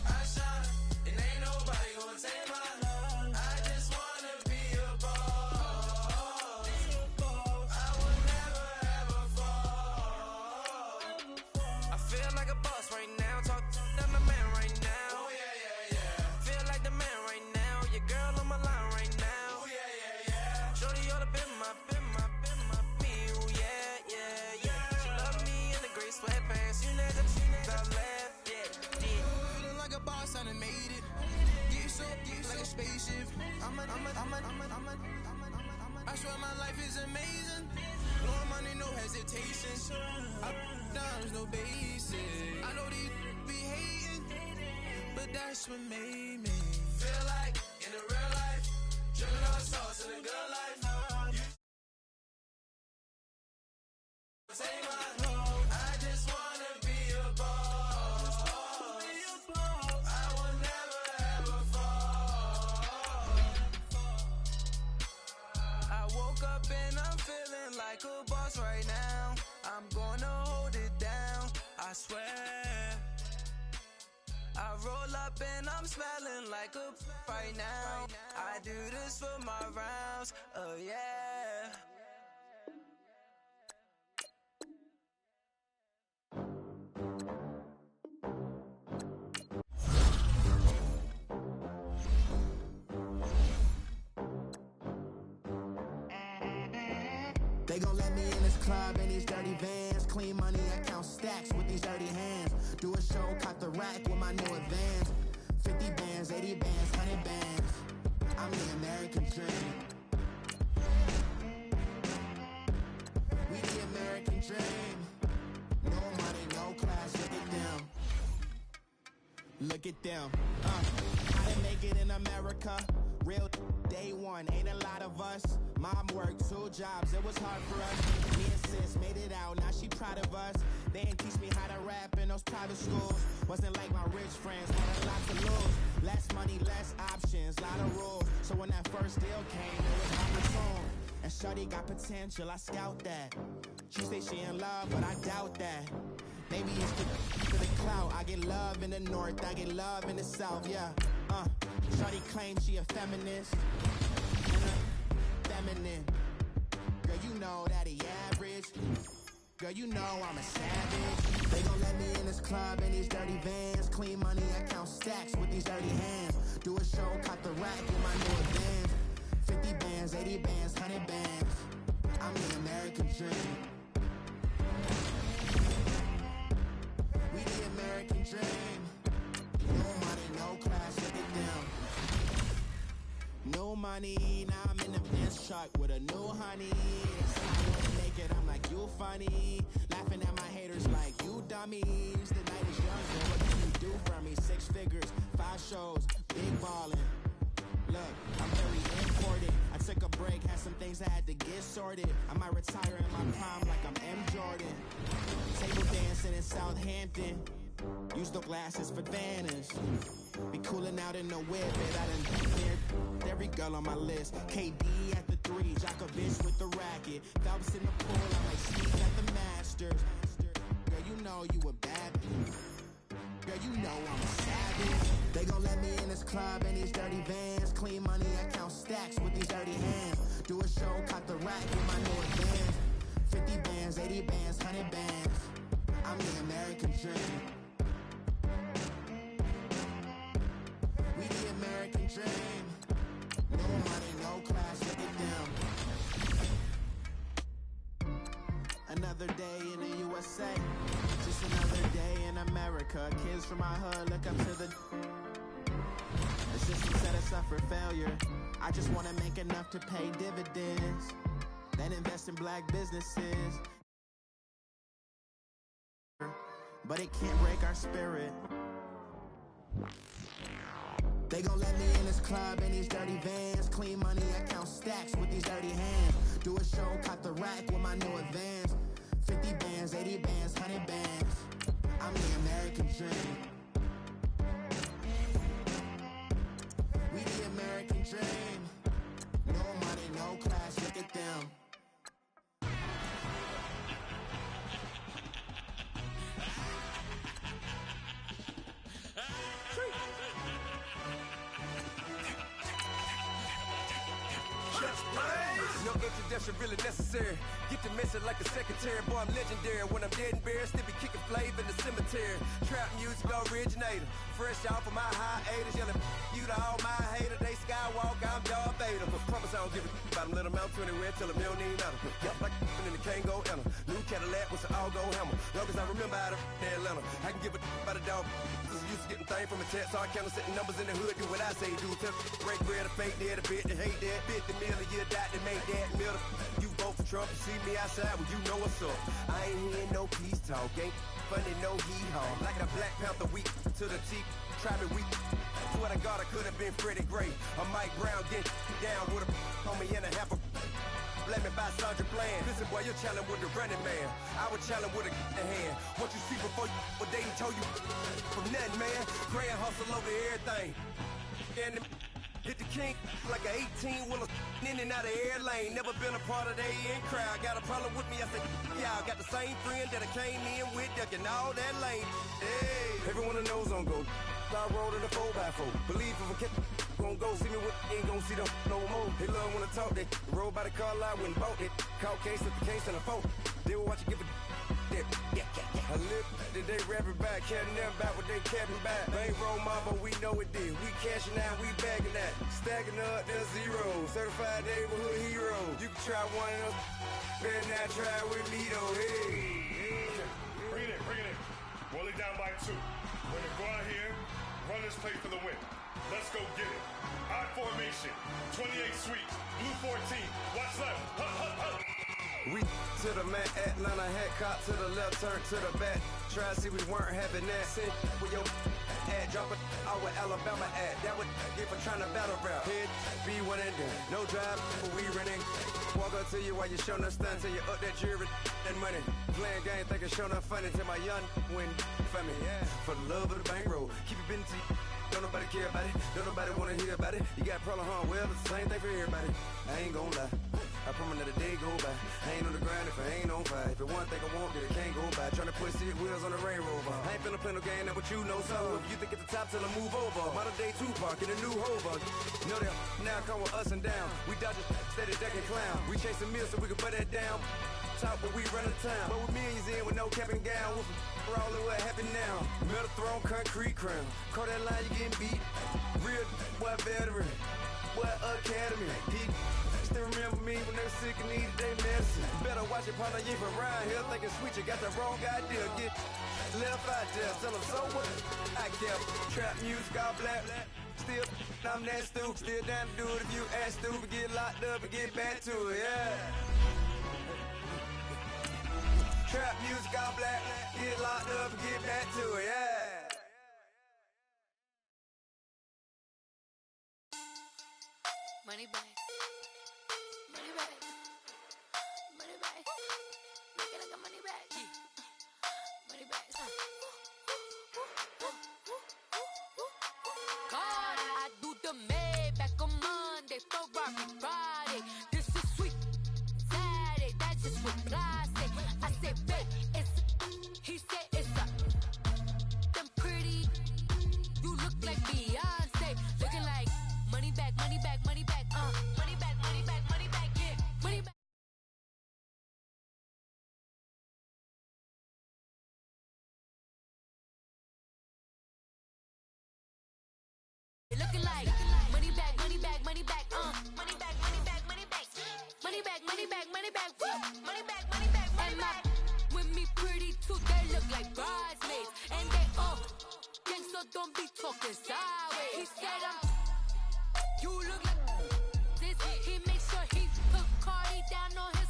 I shine, and ain't nobody gonna take mine. I just wanna be a boss. I will never ever fall. I feel like a boss right now. Talk to the man right now. Oh yeah. Feel like the man right now. Your girl on my line right now. Oh yeah. Shorty oughta been my me. Ooh, yeah. She love me in the gray sweatpants. You never left, yeah. Feeling like a boss, I done made it. Get so like a spaceship. I swear my life is amazing. Blowing money, no hesitation. I down, no basic. I know these be hating, but that's what made me. Feel like in the real life, dripping on sauce in a good life. You take my role. I just wanna be a boss. I will never ever fall. I woke up and I'm feeling like a boss right now. I'm gonna hold it down, I swear. I roll up and I'm smelling like a right now. I do this for my rounds, oh yeah. They gon' let me in this club in these dirty vans. Clean money, I count stacks with these dirty hands. Do a show, caught the rack with my new advance. 50 bands, 80 bands, 100 bands. I'm the American dream. We the American dream. No money, no class, look at them. Look at them. I didn't make it in America. Real day one, ain't a lot of us. Mom worked 2 jobs, it was hard for us. Me and sis made it out, now she proud of us. They ain't teach me how to rap in those private schools. Wasn't like my rich friends, had a lot to lose. Less money, less options, lot of rules. So when that first deal came, it was opportune. And shorty got potential, I scout that. She say she in love, but I doubt that. Maybe it's for the clout. I get love in the north, I get love in the south, yeah. Shorty claims she a feminist and a feminine. Girl, you know that he average. Girl, you know I'm a savage. They gon' let me in this club in these dirty vans. Clean money, I count stacks with these dirty hands. Do a show, caught the rack with my new advance. 50 bands, 80 bands, 100 bands. I'm the American dream. We the American dream. No money, no class, look at them. No money, now I'm in the Benz truck with a new honey. I wanna make it, I'm like, you funny. Laughing at my haters like, you dummies. The night is young, so what can you do for me? 6 figures, 5 shows, big ballin'. Look, I'm very important. I took a break, had some things I had to get sorted. I might retire in my prime like I'm M. Jordan. Table dancing in Southampton. Use the glasses for Vannas. Be cooling out in the whip, and I done cleared every girl on my list. KD at the 3, Djokovic with the racket. Phelps in the pool, I'm like Steve at the Masters. Girl, you know you a bad bitch. Girl, you know I'm a savage. They gon' let me in this club in these dirty vans. Clean money, I count stacks with these dirty hands. Do a show, caught the rack with my new advance. 50 bands, 80 bands, 100 bands. I'm the American dream. We the American dream. No money, no class, look at them. Another day in the USA. Just another day in America. Kids from my hood look up to the system set us up for failure. I just wanna make enough to pay dividends, then invest in black businesses. But it can't break our spirit. They gon' let me in this club in these dirty vans. Clean money, I count stacks with these dirty hands. Do a show, caught the rack with my new advance. 50 bands, 80 bands, 100 bands. I'm the American dream. We the American dream. No money, no class, look at them. No introduction really necessary. Get the message like a secretary. Boy, I'm legendary. When I'm dead and buried, still be kicking flavor in the cemetery. Trap music originator. Fresh off of my hiatus. Yelling you to all my haters. They skywalk, I'm Darth Vader. Promise I don't give a about them. Let them out to anywhere. Tell them they don't need nothing. Yup, like and the can't go enter. New Cadillac with an all-go hammer. Long as I remember out of Atlanta. I can give a about a dog. Used to getting things from a text. So I count setting numbers in the hood. Do what I say do. Tell break bread, a fake dead, a bit to hate that. 50 million, you die to make that middle. You vote for Trump, you see me outside, well, you know what's up. I ain't hearing no peace talk, ain't funny, no hee-haw. Like a Black Panther weak to the teeth, try me weak. Swear to God, I could have been Freddie Gray. Or Mike Brown getting down with a on me and a half a. Let me buy Sandra Bland. Listen, boy, you're challenging with the running man. I was challenging with a in hand. What you see before you, what they told you from nothing, man. Grand hustle over everything. And hit the king like an 18-wheeler in and out of air lane. Never been a part of the in crowd. Got a problem with me, I said, y'all got the same friend that I came in with, ducking all that lane. Hey, everyone that knows on go. I rolled in a 4x4. Believe if a kid gon' go see me with ain't gon' see them no more. They love when I talk, they roll by the car lot when bought it. Call case at the case and a phone. They will watch you give a I live that they rapping back, capping them back what they capping back. They ain't roll mama, we know it did. We cashing out, we bagging that. Stacking up, there's zero. Certified neighborhood hero. You can try one of those, better not try with me though. Hey. Bring it in. Roll it down by 2. We're gonna go out here, run this play for the win. Let's go get it. Odd formation, 28 sweeps, blue 14. Watch left. Hut. We to the man, Atlanta head caught to the left, turn to the back. Try to see we weren't having that. Sit with your at. Drop it out with Alabama at. That would get for trying to battle rap. Hit, be one and done. No drive, but we running. Walk up to you while you showing us stunts. Till you up that jury and money. Playing game, thinking showing up funny. Till my young win for me. Yeah. For the love of the bankroll. Keep it busy. Don't nobody care about it. Don't nobody wanna hear about it. You got a problem, huh? Well, it's the same thing for everybody. I ain't gon' lie. I promise that a day go by. I ain't on the ground if I ain't on fire. If it one thing I want, then it can't go by. Tryna put seat wheels on the Range Rover. I ain't finna play no game, that what you know. So if you think at the top, till I move over. Modern day Tupac in a new Hova. Know that now come with us and down. We dodge it, steady ducking clown. We chasing meals so we can put that down. Top where we run the town. But with millions in with no cap and gown. We're all in what happened now. Metal throne, concrete crown. Call that line, you getting beat. Real boy veteran. Boy academy. He still remember me when they were sick and needed their medicine. Better watch it, partner, you from around here thinking sweet. You got the wrong idea. Get left out there. Tell them so what I kept. Trap music, all black. Still, I'm that stupid. Still down to do it if you act stupid. Get locked up and get back to it, yeah. Trap music, all black. Get locked up and get back to it, yeah. Money back. Money back. Money back. Make it like a money back. Money back. God, I do the Maybach on Monday, Ferrari Friday. This is sweet Saturday, that's just what I say. I say, babe, it's he said it's a them pretty. You look like Beyonce, looking like money back, money back, money back, money back, money back, money back, yeah, money back. Looking like money back, money back, money back, money back, money back, money back, money back, money back, money back, money back, money back, money back. With me pretty too, they look like bridesmaids, and they gang, so don't be talking sideways. He said you look like this. He makes sure he put Cardi down on his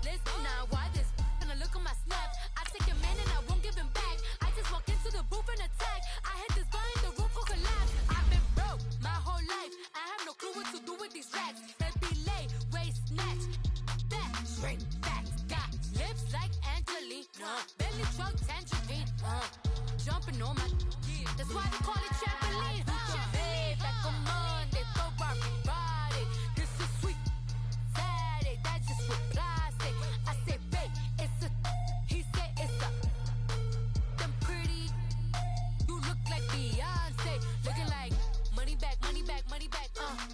list. Now why this? Gonna look at my snap. I take a man and I won't give him back. I just walk into the booth and attack. I hit this button, the roof will collapse. I've been broke my whole life. I have no clue what to do with these racks. That be lay, waist snatch, back, straight back. Got lips like Angelina, belly truck tangerine, jumping on my. That's why they call it trampoline. Back on Monday, Ferrari Friday. This is sweet Saturday, that's just what I say. I say, babe, it's a. He said it's a. Them pretty. You look like Beyonce, looking like money back, money back, money back,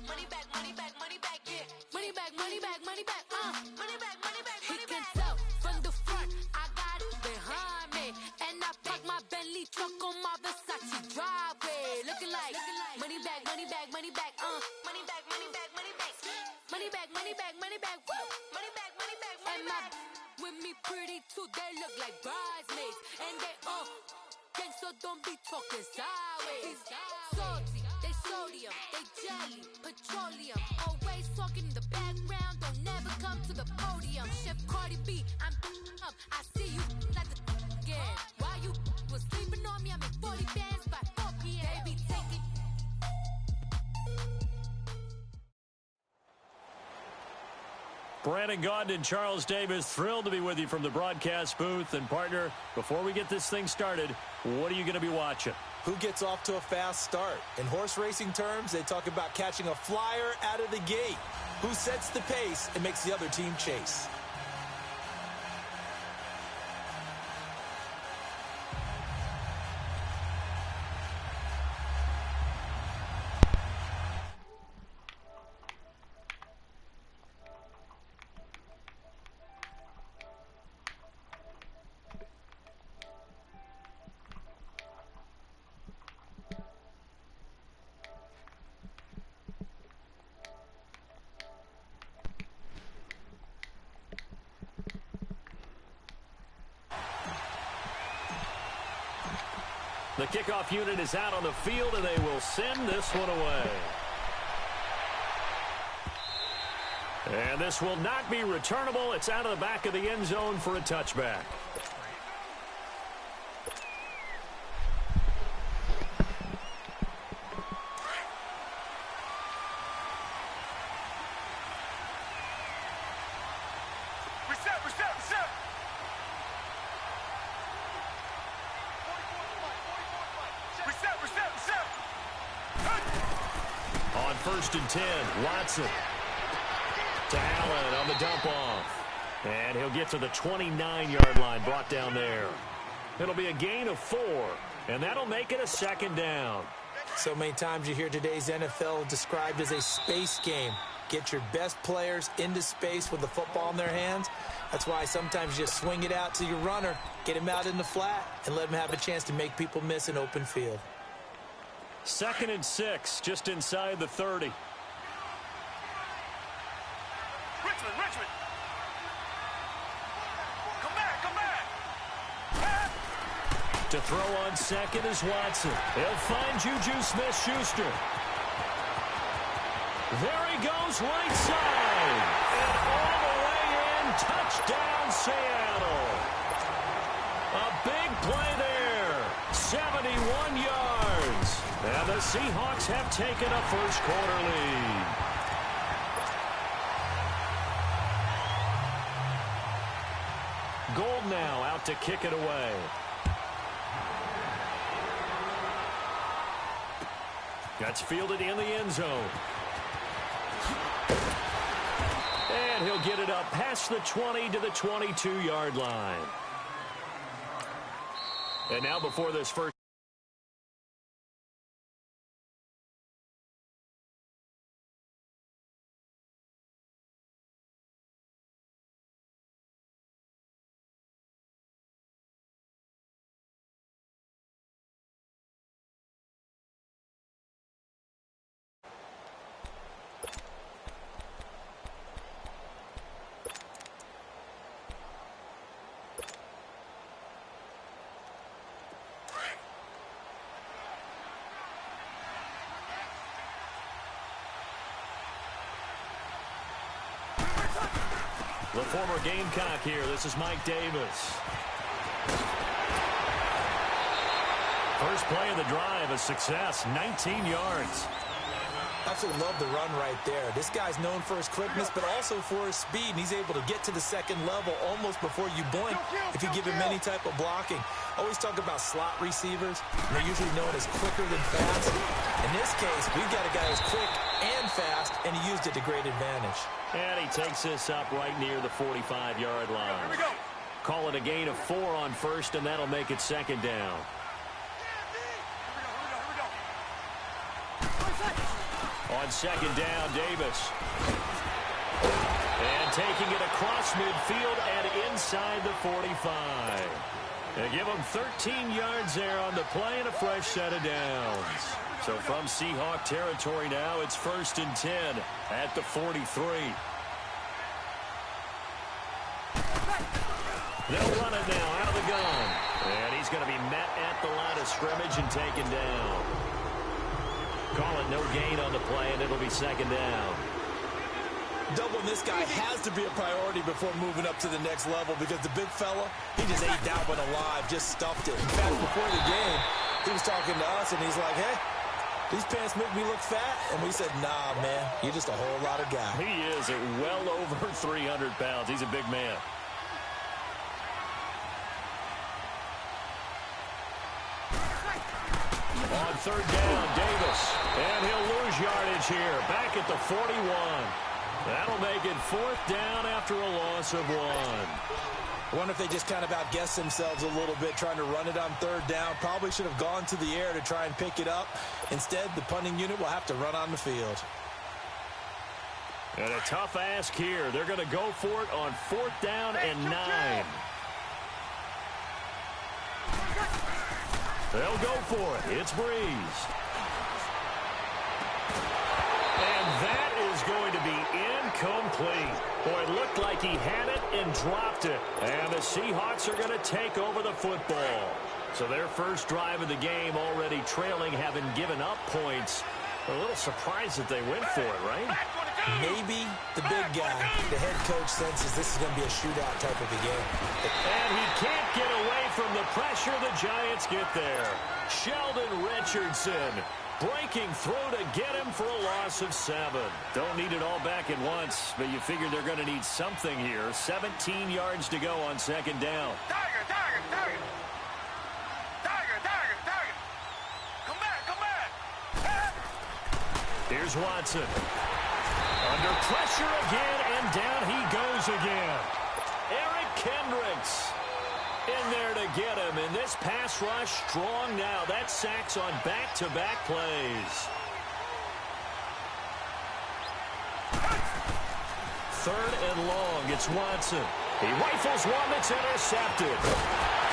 money back, money back, money back, yeah, money back, money back, money back, money back, money back. He can tell from the front, I got it behind me, and I park my Bentley truck on my Versace driveway, looking like money back, money back, money back, money back, money back, money back, money back, money back, money back, money back, money back, money back. With me pretty too, they look like bridesmaids, and they gang, so don't be talking sideways. Salty, they sodium, they jelly, petroleum. Always talking in the background, don't never come to the podium. Chef Cardi B, I'm up. I see you like the again. While you was sleeping on me, I make 40 bands by 4 p.m. Baby, take it. Brandon Gaudin and Charles Davis, thrilled to be with you from the broadcast booth. And partner, before we get this thing started, what are you going to be watching? Who gets off to a fast start? In horse racing terms, they talk about catching a flyer out of the gate. Who sets the pace and makes the other team chase? The kickoff unit is out on the field, and they will send this one away. And this will not be returnable. It's out of the back of the end zone for a touchback. first and 10. Watson to Allen on the dump off. And he'll get to the 29-yard line, brought down there. It'll be a gain of 4, and that'll make it a second down. So many times you hear today's NFL described as a space game. Get your best players into space with the football in their hands. That's why sometimes you just swing it out to your runner, get him out in the flat, and let him have a chance to make people miss an open field. 2nd and 6, just inside the 30. Richmond. Come back. To throw on second is Watson. He'll find Juju Smith-Schuster. There he goes, right side. And all the way in, touchdown Seattle. A big play there, 71 yards. And the Seahawks have taken a first quarter lead. Gold now out to kick it away. That's fielded in the end zone. And he'll get it up past the 20 to the 22-yard line. And now before this first... The former Gamecock here. This is Mike Davis. First play of the drive, a success, 19 yards. Absolutely love the run right there. This guy's known for his quickness, but also for his speed. And he's able to get to the second level almost before you blink if you give him any type of blocking. Always talk about slot receivers, and they're usually known as quicker than fast. In this case, we've got a guy who's quick and fast, and he used it to great advantage. And he takes this up right near the 45-yard line. Here we go. Call it a gain of 4 on first, and that'll make it second down. On second down, Davis. And taking it across midfield and inside the 45. They give him 13 yards there on the play and a fresh set of downs. So from Seahawk territory now, it's 1st and 10 at the 43. They'll run it now out of the gun. And he's going to be met at the line of scrimmage and taken down. Call it no gain on the play, and it'll be second down. Doubling this guy has to be a priority before moving up to the next level because the big fella, he just ate that one alive, just stuffed it. In fact, before the game, he was talking to us, and he's like, hey, these pants make me look fat. And we said, nah, man, you're just a whole lot of guy. He is at well over 300 pounds. He's a big man. On third down, Davis. And he'll lose yardage here. Back at the 41. That'll make it 4th down after a loss of 1. I wonder if they just kind of outguessed themselves a little bit trying to run it on third down. Probably should have gone to the air to try and pick it up. Instead, the punting unit will have to run on the field. And a tough ask here. They're going to go for it on 4th down and 9. They'll go for it. It's Breeze. And that is going to be incomplete. Boy, it looked like he had it and dropped it. And the Seahawks are going to take over the football. So their first drive of the game already trailing, having given up points. A little surprised that they went for it, right? Maybe the big guy, the head coach, senses this is going to be a shootout type of a game. And he can't get away from the pressure. The Giants get there. Sheldon Richardson breaking through to get him for a loss of 7. Don't need it all back at once, but you figure they're going to need something here. 17 yards to go on second down. Tiger, Tiger, Tiger. Tiger, Tiger, Tiger. Come back, come back. Here's Watson. Under pressure again, and down he goes again. Eric Kendricks in there to get him, and this pass rush strong now. That's sacks on back-to-back plays. Third and long, it's Watson. He rifles one that's intercepted.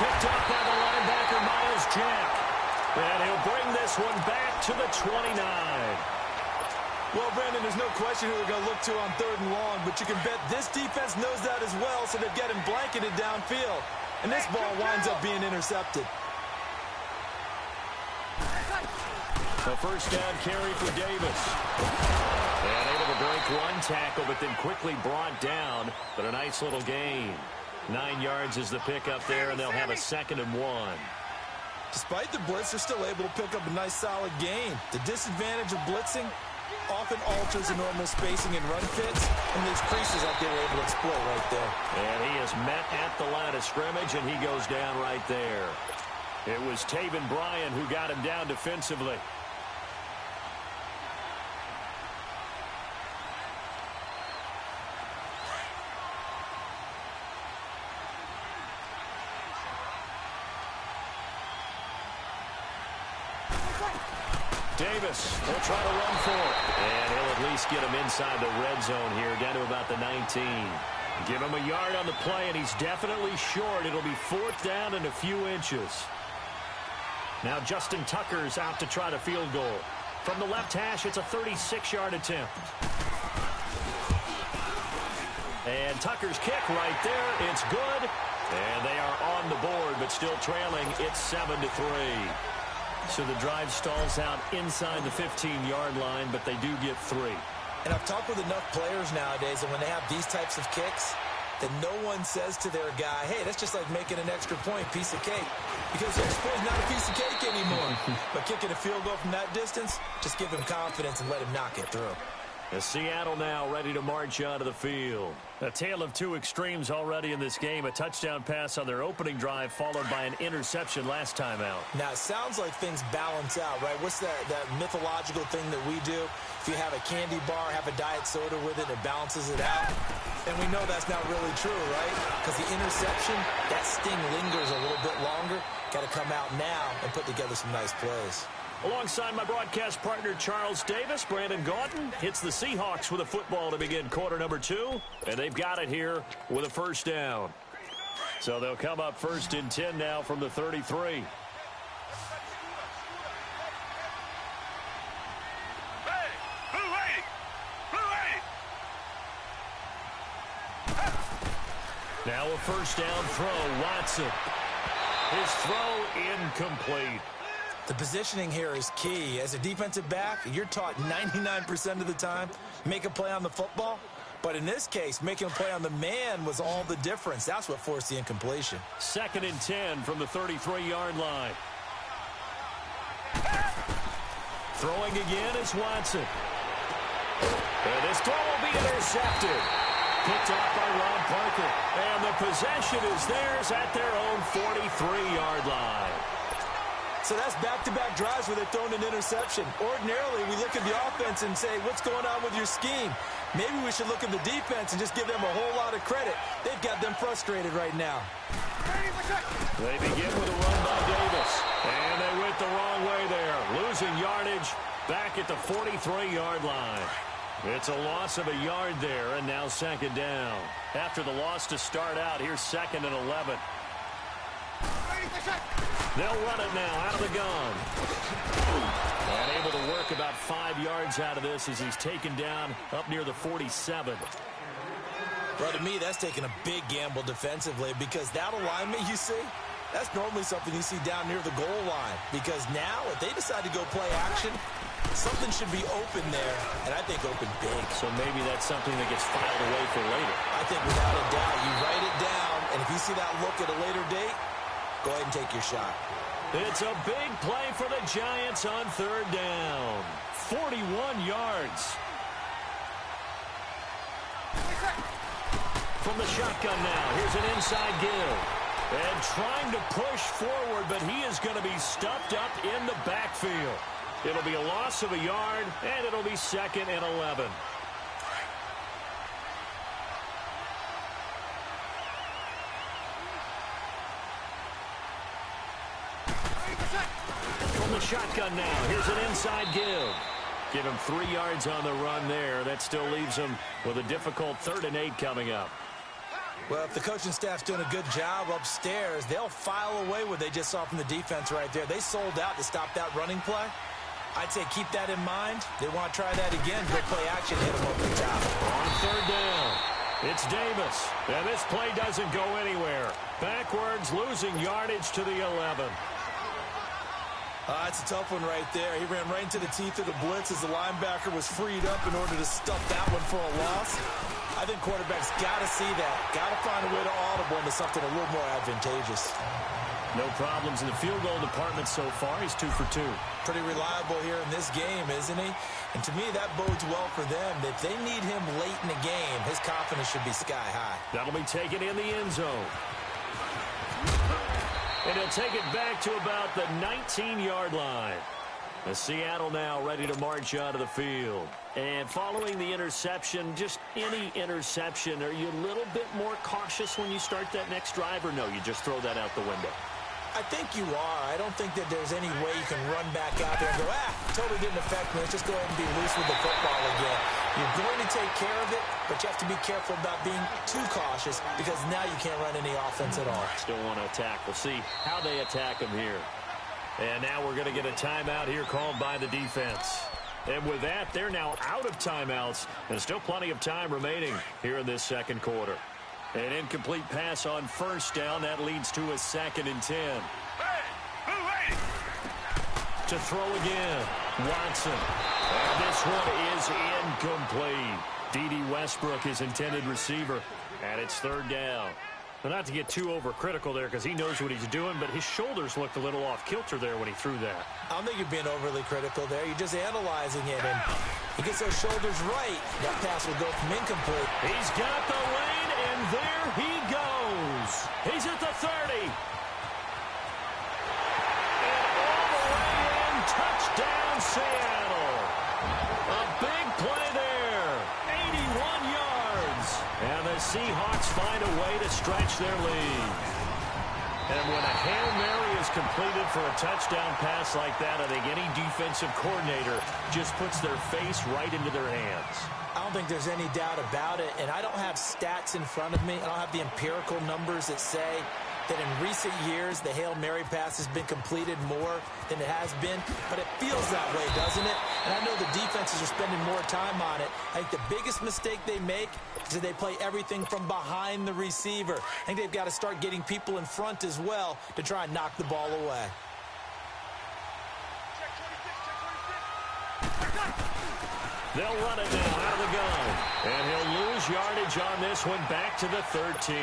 Picked up by the linebacker, Miles Jack. And he'll bring this one back to the 29. Well, Brandon, there's no question who they're going to look to on third and long, but you can bet this defense knows that as well, so they've got him blanketed downfield. And this ball winds up being intercepted. A first down carry for Davis. And able to break one tackle, but then quickly brought down. But a nice little gain. 9 yards is the pickup there, and they'll have a 2nd and 1. Despite the blitz, they're still able to pick up a nice solid gain. The disadvantage of blitzing often alters the normal spacing and run fits, and these creases like they were able to exploit right there. And he is met at the line of scrimmage, and he goes down right there. It was Taven Bryan who got him down defensively. Davis will try to run for it. And he'll at least get him inside the red zone here, down to about the 19. Give him a yard on the play, and he's definitely short. It'll be 4th down and a few inches. Now Justin Tucker's out to try the field goal. From the left hash, it's a 36-yard attempt. And Tucker's kick right there. It's good. And they are on the board, but still trailing. It's 7-3. So the drive stalls out inside the 15-yard line, but they do get 3. And I've talked with enough players nowadays, and when they have these types of kicks, that no one says to their guy, hey, that's just like making an extra point, piece of cake. Because the extra point is not a piece of cake anymore. But kicking a field goal from that distance, just give him confidence and let him knock it through. As Seattle now ready to march onto the field. A tale of two extremes already in this game. A touchdown pass on their opening drive, followed by an interception last time out. Now, it sounds like things balance out, right? What's that mythological thing that we do? If you have a candy bar, have a diet soda with it, it balances it out. And we know that's not really true, right? Because the interception, that sting lingers a little bit longer. Got to come out now and put together some nice plays. Alongside my broadcast partner, Charles Davis, Brandon Gaudin hits the Seahawks with a football to begin quarter number 2. And they've got it here with a first down. So they'll come up 1st and 10 now from the 33. Now a first down throw, Watson. His throw incomplete. The positioning here is key. As a defensive back, you're taught 99% of the time, make a play on the football. But in this case, making a play on the man was all the difference. That's what forced the incompletion. 2nd and 10 from the 33-yard line. Throwing again is Watson. And this throw will be intercepted. Picked off by Ron Parker. And the possession is theirs at their own 43-yard line. So that's back-to-back drives where they've thrown an interception. Ordinarily, we look at the offense and say, what's going on with your scheme? Maybe we should look at the defense and just give them a whole lot of credit. They've got them frustrated right now. They begin with a run by Davis. And they went the wrong way there. Losing yardage back at the 43-yard line. It's a loss of a yard there, and now 2nd down. After the loss to start out, here's 2nd and 11. They'll run it now out of the gun. And able to work about 5 yards out of this as he's taken down up near the 47. Well, to me, that's taking a big gamble defensively because that alignment you see, that's normally something you see down near the goal line. Because now, if they decide to go play action, something should be open there, and I think open big. So maybe that's something that gets filed away for later. I think without a doubt, you write it down, and if you see that look at a later date, go ahead and take your shot. It's a big play for the Giants on 3rd down. 41 yards. From the shotgun now, here's an inside give. And trying to push forward, but he is going to be stuffed up in the backfield. It'll be a loss of a yard, and it'll be 2nd and 11. From the shotgun now, here's an inside give. Give him 3 yards on the run there. That still leaves him with a difficult 3rd and 8 coming up. Well, if the coaching staff's doing a good job upstairs, they'll file away what they just saw from the defense right there. They sold out to stop that running play. I'd say keep that in mind. They want to try that again. Go play action, hit them over the top. On 3rd down, it's Davis. And this play doesn't go anywhere. Backwards, losing yardage to the 11. That's a tough one right there. He ran right into the teeth of the blitz as the linebacker was freed up in order to stuff that one for a loss. I think quarterbacks got to see that. Got to find a way to audible into something a little more advantageous. No problems in the field goal department so far. He's 2 for 2. Pretty reliable here in this game, isn't he? And to me, that bodes well for them. If they need him late in the game, his confidence should be sky high. That'll be taken in the end zone. And he'll take it back to about the 19-yard line. The Seattle now ready to march out of the field. And following the interception, just any interception, are you a little bit more cautious when you start that next drive, or no, you just throw that out the window? I think you are. I don't think that there's any way you can run back out there and go, totally didn't affect me. Let's just go ahead and be loose with the football again. You're going to take care of it, but you have to be careful about being too cautious because now you can't run any offense at all. Still want to attack. We'll see how they attack him here. And now we're going to get a timeout here called by the defense. And with that, they're now out of timeouts. There's still plenty of time remaining here in this second quarter. An incomplete pass on 1st down. That leads to a 2nd and 10. To throw again, Watson. And this one is incomplete. D.D. Westbrook, his intended receiver. And it's 3rd down. Well, not to get too overcritical there because he knows what he's doing, but his shoulders looked a little off kilter there when he threw that. I don't think you're being overly critical there. You're just analyzing it, and he gets those shoulders right. That pass will go from incomplete. He's got the lane, and there he goes. He's at the 30. And all the way in, touchdown Seattle. A big play there. 81 yards. And the Seahawks find a way to stretch their lead. And when a Hail Mary is completed for a touchdown pass like that, I think any defensive coordinator just puts their face right into their hands. I don't think there's any doubt about it, and I don't have stats in front of me. I don't have the empirical numbers that say that in recent years the Hail Mary pass has been completed more than it has been, but it feels that way, doesn't it? And I know the defenses are spending more time on it. I think the biggest mistake they make is that they play everything from behind the receiver. I think they've got to start getting people in front as well to try and knock the ball away. They'll run it now out of the gun. And he'll lose yardage on this one back to the 13.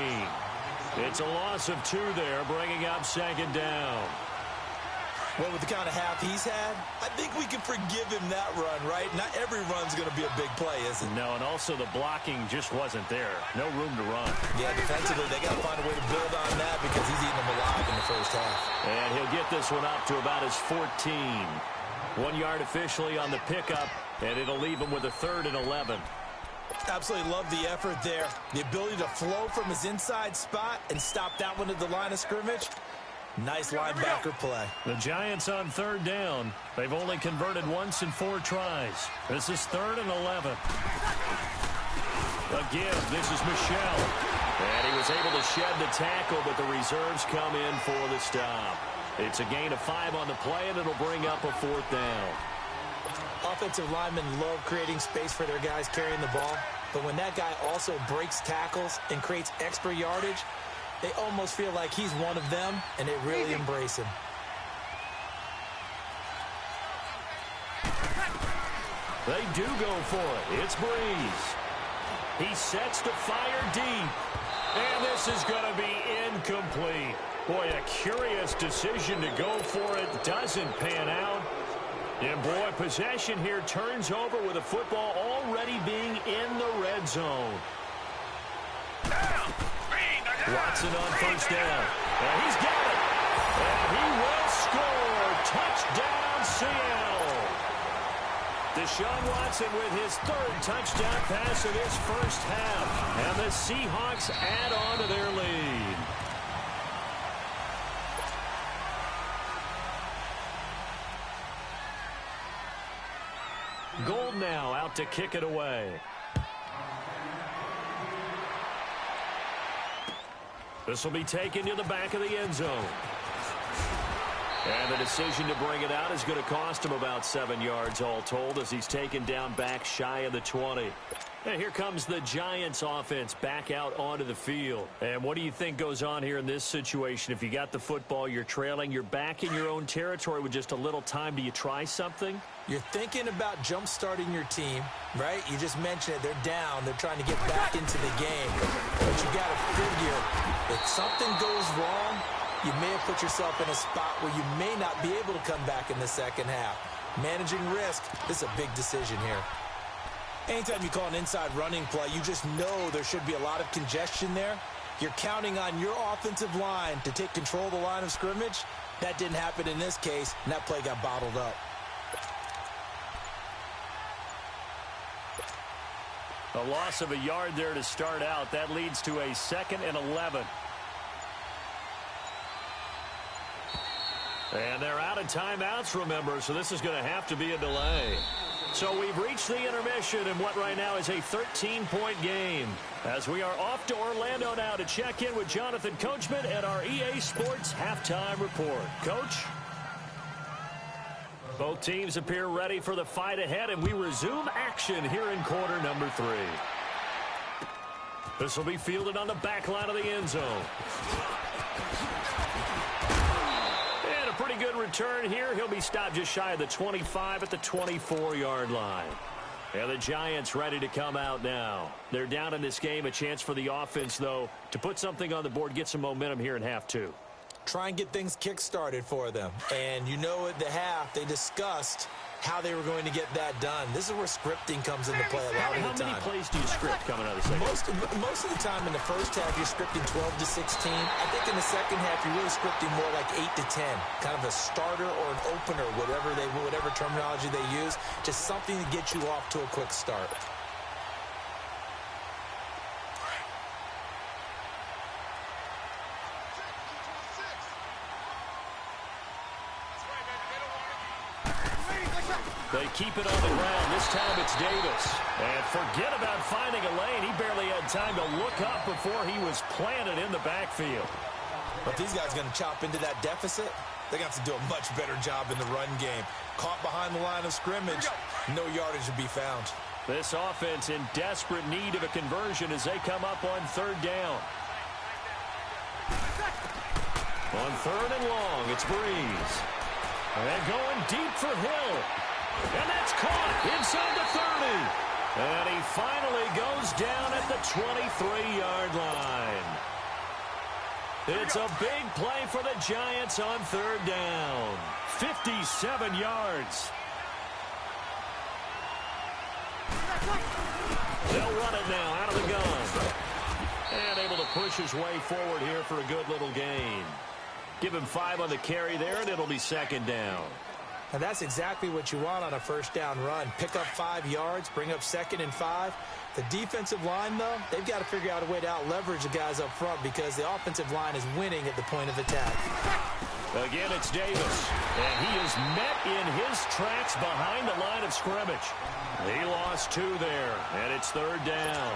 It's a loss of 2 there, bringing up 2nd down. Well, with the kind of half he's had, I think we can forgive him that run, right? Not every run's going to be a big play, is it? No, and also the blocking just wasn't there. No room to run. Yeah, defensively, they got to find a way to build on that because he's eating them alive in the first half. And he'll get this one up to about his 14. 1 yard officially on the pickup, and it'll leave him with a 3rd and 11. Absolutely love the effort there. The ability to flow from his inside spot and stop that one at the line of scrimmage. Nice linebacker play. The Giants on 3rd down. They've only converted once in 4 tries. This is 3rd and 11. Again, this is Michel. And he was able to shed the tackle, but the reserves come in for the stop. It's a gain of 5 on the play, and it'll bring up a 4th down. Offensive linemen love creating space for their guys carrying the ball, but when that guy also breaks tackles and creates extra yardage, they almost feel like he's one of them, and they really embrace him. They do go for it. It's Breeze. He sets to fire deep, and this is going to be incomplete. Boy, a curious decision to go for it. Doesn't pan out. And, boy, possession here turns over with the football already being in the red zone. Watson on 1st down. And he's got it. And he will score. Touchdown, Seattle. Deshaun Watson with his third touchdown pass of his first half. And the Seahawks add on to their lead. Gold now out to kick it away. This will be taken to the back of the end zone. And the decision to bring it out is going to cost him about 7 yards all told as he's taken down back shy of the 20. And here comes the Giants offense back out onto the field. And what do you think goes on here in this situation? If you got the football, you're trailing, you're back in your own territory with just a little time. Do you try something? You're thinking about jump-starting your team, right? You just mentioned it. They're down. They're trying to get back into the game. But you got to figure if something goes wrong, you may have put yourself in a spot where you may not be able to come back in the second half. Managing risk, this is a big decision here. Anytime you call an inside running play, you just know there should be a lot of congestion there. You're counting on your offensive line to take control of the line of scrimmage. That didn't happen in this case, and that play got bottled up. A loss of a yard there to start out. That leads to a 2nd and 11. And they're out of timeouts, remember, so this is going to have to be a delay. So we've reached the intermission in what right now is a 13-point game. As we are off to Orlando now to check in with Jonathan Coachman at our EA Sports Halftime Report. Coach? Both teams appear ready for the fight ahead, and we resume action here in quarter number 3. This will be fielded on the back line of the end zone. And a pretty good return here. He'll be stopped just shy of the 25 at the 24-yard line. And the Giants ready to come out now. They're down in this game. A chance for the offense, though, to put something on the board, get some momentum here in half 2. Try and get things kick-started for them. And you know at the half, they discussed how they were going to get that done. This is where scripting comes into play a lot of the time. How many plays do you script coming out of the second? Most of the time in the first half, you're scripting 12 to 16. I think in the second half, you're really scripting more like 8 to 10. Kind of a starter or an opener, whatever terminology they use. Just something to get you off to a quick start. They keep it on the ground. This time it's Davis. And forget about finding a lane. He barely had time to look up before he was planted in the backfield. But these guys are going to chop into that deficit. They're going to have to do a much better job in the run game. Caught behind the line of scrimmage, no yardage to be found. This offense in desperate need of a conversion as they come up on 3rd down. On 3rd and long, it's Breeze. And going deep for Hill. And that's caught inside the 30. And he finally goes down at the 23-yard line. It's a big play for the Giants on 3rd down. 57 yards. They'll run it now out of the gun. And able to push his way forward here for a good little gain. Give him 5 on the carry there, and it'll be 2nd down. And that's exactly what you want on a 1st down run. Pick up 5 yards, bring up 2nd and 5. The defensive line, though, they've got to figure out a way to out-leverage the guys up front because the offensive line is winning at the point of attack. Again, it's Davis. And he is met in his tracks behind the line of scrimmage. He lost 2 there, and it's 3rd down.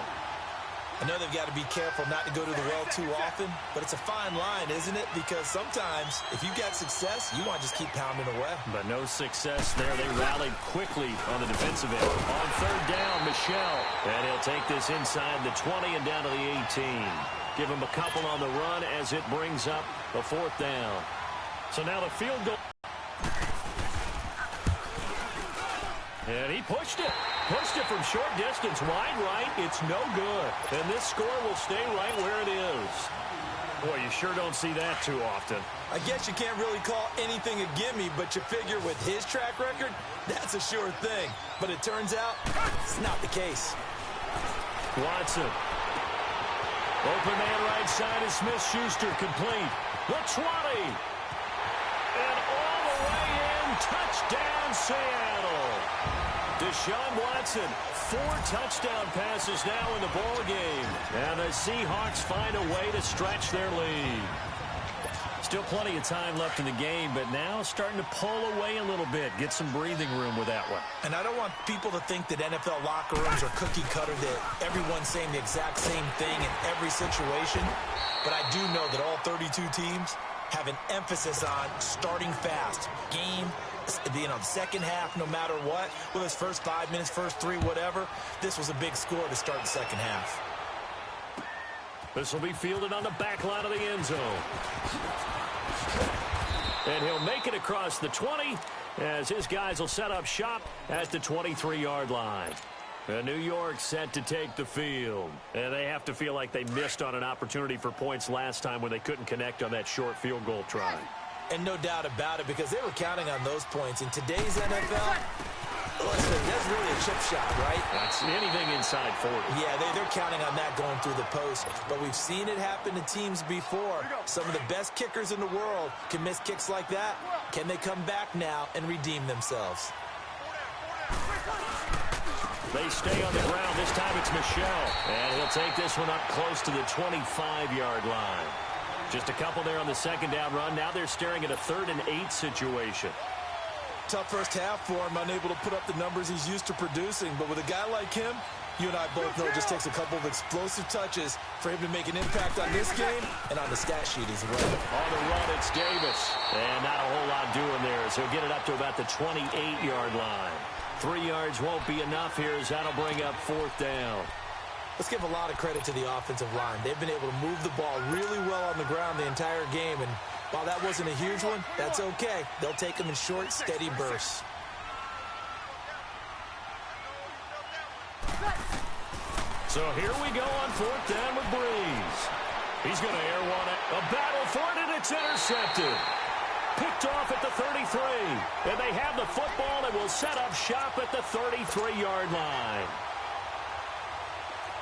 I know they've got to be careful not to go to the well too often, but it's a fine line, isn't it? Because sometimes, if you got success, you want to just keep pounding away. But no success there. They rallied quickly on the defensive end. On 3rd down, Michelle. And he'll take this inside the 20 and down to the 18. Give him a couple on the run as it brings up the 4th down. So now the field goal. And he pushed it. Pushed it from short distance, wide right. It's no good. And this score will stay right where it is. Boy, you sure don't see that too often. I guess you can't really call anything a gimme, but you figure with his track record, that's a sure thing. But it turns out, it's not the case. Watson. Open man right side is Smith-Schuster, complete. The 20. And all the way in, touchdown Seattle. Deshaun Watson, 4 touchdown passes now in the ball game. And the Seahawks find a way to stretch their lead. Still plenty of time left in the game, but now starting to pull away a little bit. Get some breathing room with that one. And I don't want people to think that NFL locker rooms are cookie cutter, that everyone's saying the exact same thing in every situation. But I do know that all 32 teams have an emphasis on starting fast. Game, second half, no matter what. Whether it's first 5 minutes, first 3, whatever. This was a big score to start the second half. This will be fielded on the back line of the end zone. And he'll make it across the 20 as his guys will set up shop at the 23-yard line. And New York set to take the field. And they have to feel like they missed on an opportunity for points last time when they couldn't connect on that short field goal try. And no doubt about it, because they were counting on those points. In today's NFL, listen, that's really a chip shot, right? That's anything inside 40. Yeah, they're counting on that going through the post. But we've seen it happen to teams before. Some of the best kickers in the world can miss kicks like that. Can they come back now and redeem themselves? They stay on the ground. This time it's Michel. And he'll take this one up close to the 25-yard line. Just a couple there on the second down run. Now they're staring at a 3rd and 8 situation. Tough first half for him, unable to put up the numbers he's used to producing. But with a guy like him, you and I both know it just takes a couple of explosive touches for him to make an impact on this game and on the stat sheet as well. On the run, it's Davis. And not a whole lot doing there, so he'll get it up to about the 28-yard line. 3 yards won't be enough here as that'll bring up 4th down. Let's give a lot of credit to the offensive line. They've been able to move the ball really well on the ground the entire game, and while that wasn't a huge one, that's okay. They'll take them in short, steady bursts. So here we go on 4th down with Breeze. He's going to air one. A battle for it, and it's intercepted. Picked off at the 33. And they have the football and will set up shop at the 33-yard line.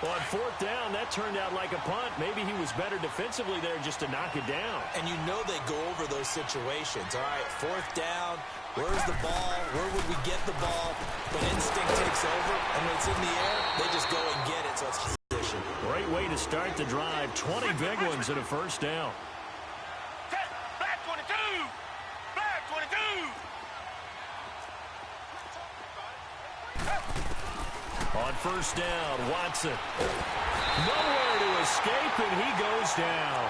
On 4th down, that turned out like a punt. Maybe he was better defensively there just to knock it down. And you know they go over those situations. All right, 4th down, where's the ball? Where would we get the ball? But instinct takes over, and when it's in the air, they just go and get it, so it's position. Great way to start the drive. 20 big ones at a 1st down. Black 22! Black 22! On 1st down, Watson. Nowhere to escape, and he goes down.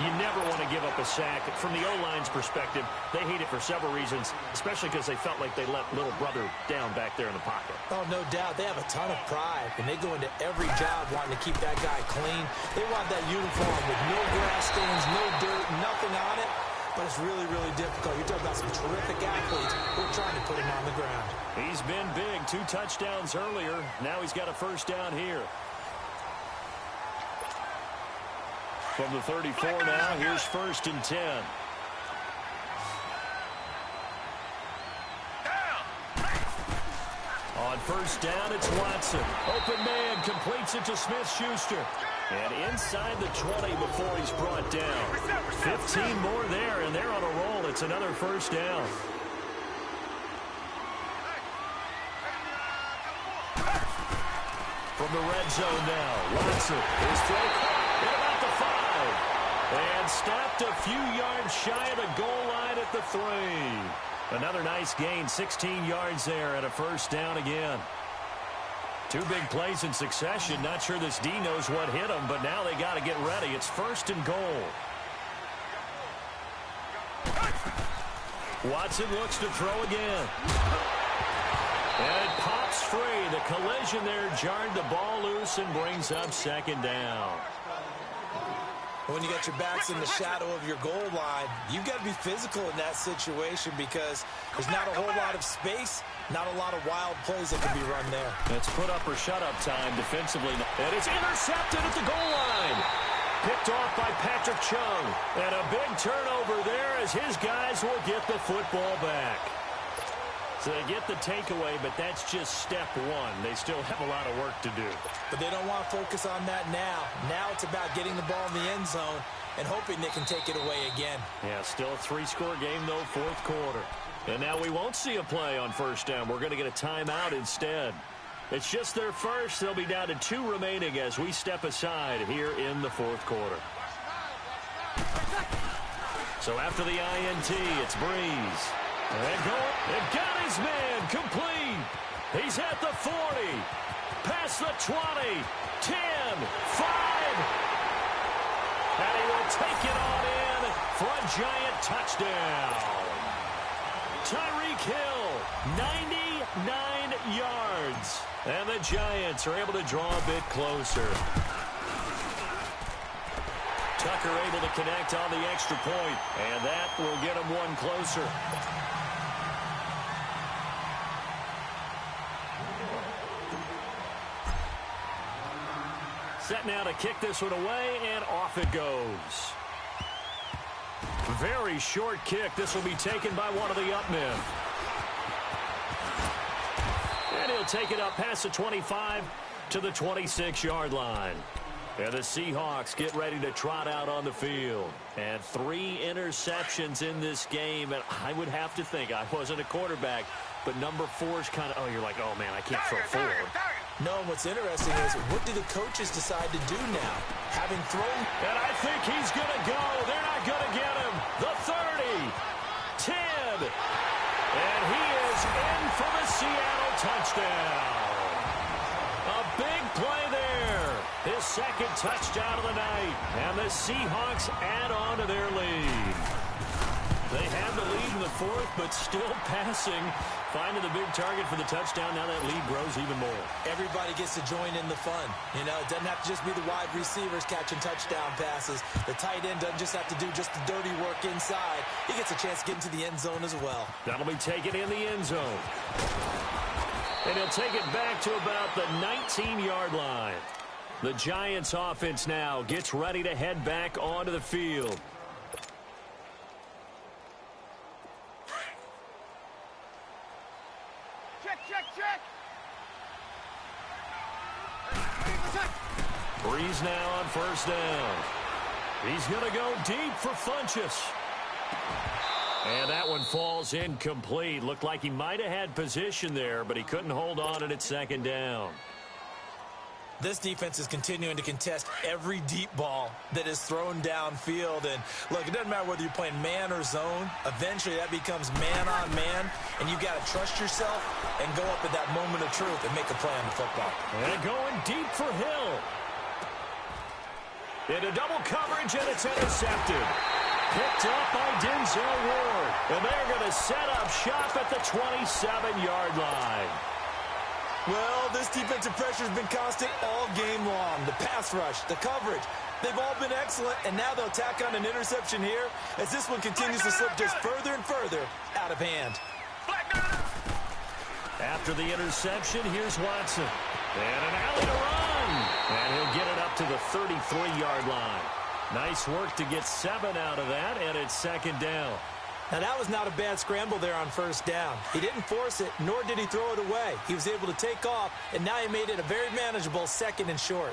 You never want to give up a sack. From the O-line's perspective, they hate it for several reasons, especially because they felt like they let little brother down back there in the pocket. Oh, no doubt. They have a ton of pride, and they go into every job wanting to keep that guy clean. They want that uniform with no grass stains, no dirt, nothing on it. But it's really, really difficult. You're talking about some terrific athletes. We're trying to put him on the ground. He's been big. 2 touchdowns earlier. Now he's got a 1st down here. From the 34 now, here's 1st and 10. On 1st down, it's Watson. Open man, completes it to Smith-Schuster. And inside the 20 before he's brought down. 15 more there, and they're on a roll. It's another 1st down. From the red zone now, Watson. His throw at about the 5. And stopped a few yards shy of the goal line at the 3. Another nice gain, 16 yards there, and a 1st down again. 2 big plays in succession. Not sure this D knows what hit him, but now they got to get ready. It's 1st and goal. Watson looks to throw again. And it pops free. The collision there jarred the ball loose and brings up 2nd down. When you got your backs in the shadow of your goal line, you've got to be physical in that situation because there's not a whole lot of space, not a lot of wild plays that can be run there. It's put up or shut up time defensively. And it's intercepted at the goal line. Picked off by Patrick Chung. And a big turnover there as his guys will get the football back. So they get the takeaway, but that's just step 1. They still have a lot of work to do. But they don't want to focus on that now. Now it's about getting the ball in the end zone and hoping they can take it away again. Yeah, still a 3-score game, though, 4th quarter. And now we won't see a play on first down. We're going to get a timeout instead. It's just their first. They'll be down to 2 remaining as we step aside here in the fourth quarter. So after the INT, it's Breeze. They've got his man complete. He's at the 40. Past the 20. 10. 5. And he will take it on in for a giant touchdown. Tyreek Hill, 99 yards. And the Giants are able to draw a bit closer. Tucker able to connect on the extra point, and that will get him one closer. Set now to kick this one away, and off it goes. Very short kick. This will be taken by one of the up men. And he'll take it up past the 25 to the 26-yard line. And the Seahawks get ready to trot out on the field. And 3 interceptions in this game. And I would have to think, I wasn't a quarterback, but number 4's kind of, you're like, oh, man, I can't throw 4. No, what's interesting is, what do the coaches decide to do now? Having thrown... And I think he's going to go. They're not going to get him. The 30. 10. And he is in for the Seattle touchdown. A big play there. His second touchdown of the night. And the Seahawks add on to their lead. They had the lead in the fourth, but still passing. Finding the big target for the touchdown. Now that lead grows even more. Everybody gets to join in the fun. You know, it doesn't have to just be the wide receivers catching touchdown passes. The tight end doesn't just have to do just the dirty work inside. He gets a chance to get into the end zone as well. That'll be taken in the end zone. And he'll take it back to about the 19-yard line. The Giants offense now gets ready to head back onto the field. Check. Breeze now on first down. He's going to go deep for Funchess. And that one falls incomplete. Looked like he might have had position there, but he couldn't hold on at second down. This defense is continuing to contest every deep ball that is thrown downfield. And, look, it doesn't matter whether you're playing man or zone. Eventually, that becomes man-on-man, and you've got to trust yourself and go up at that moment of truth and make a play on the football. And going deep for Hill. Into double coverage, and it's intercepted. Picked up by Denzel Ward. And they're going to set up shop at the 27-yard line. Well, this defensive pressure has been constant all game long. The pass rush, the coverage, they've all been excellent, and now they'll tack on an interception here as this one continues to slip just further and further out of hand. After the interception, here's Watson. And an alley to run. And he'll get it up to the 33-yard line. Nice work to get 7 out of that, and it's second down. Now, that was not a bad scramble there on first down. He didn't force it, nor did he throw it away. He was able to take off, and now he made it a very manageable second and short.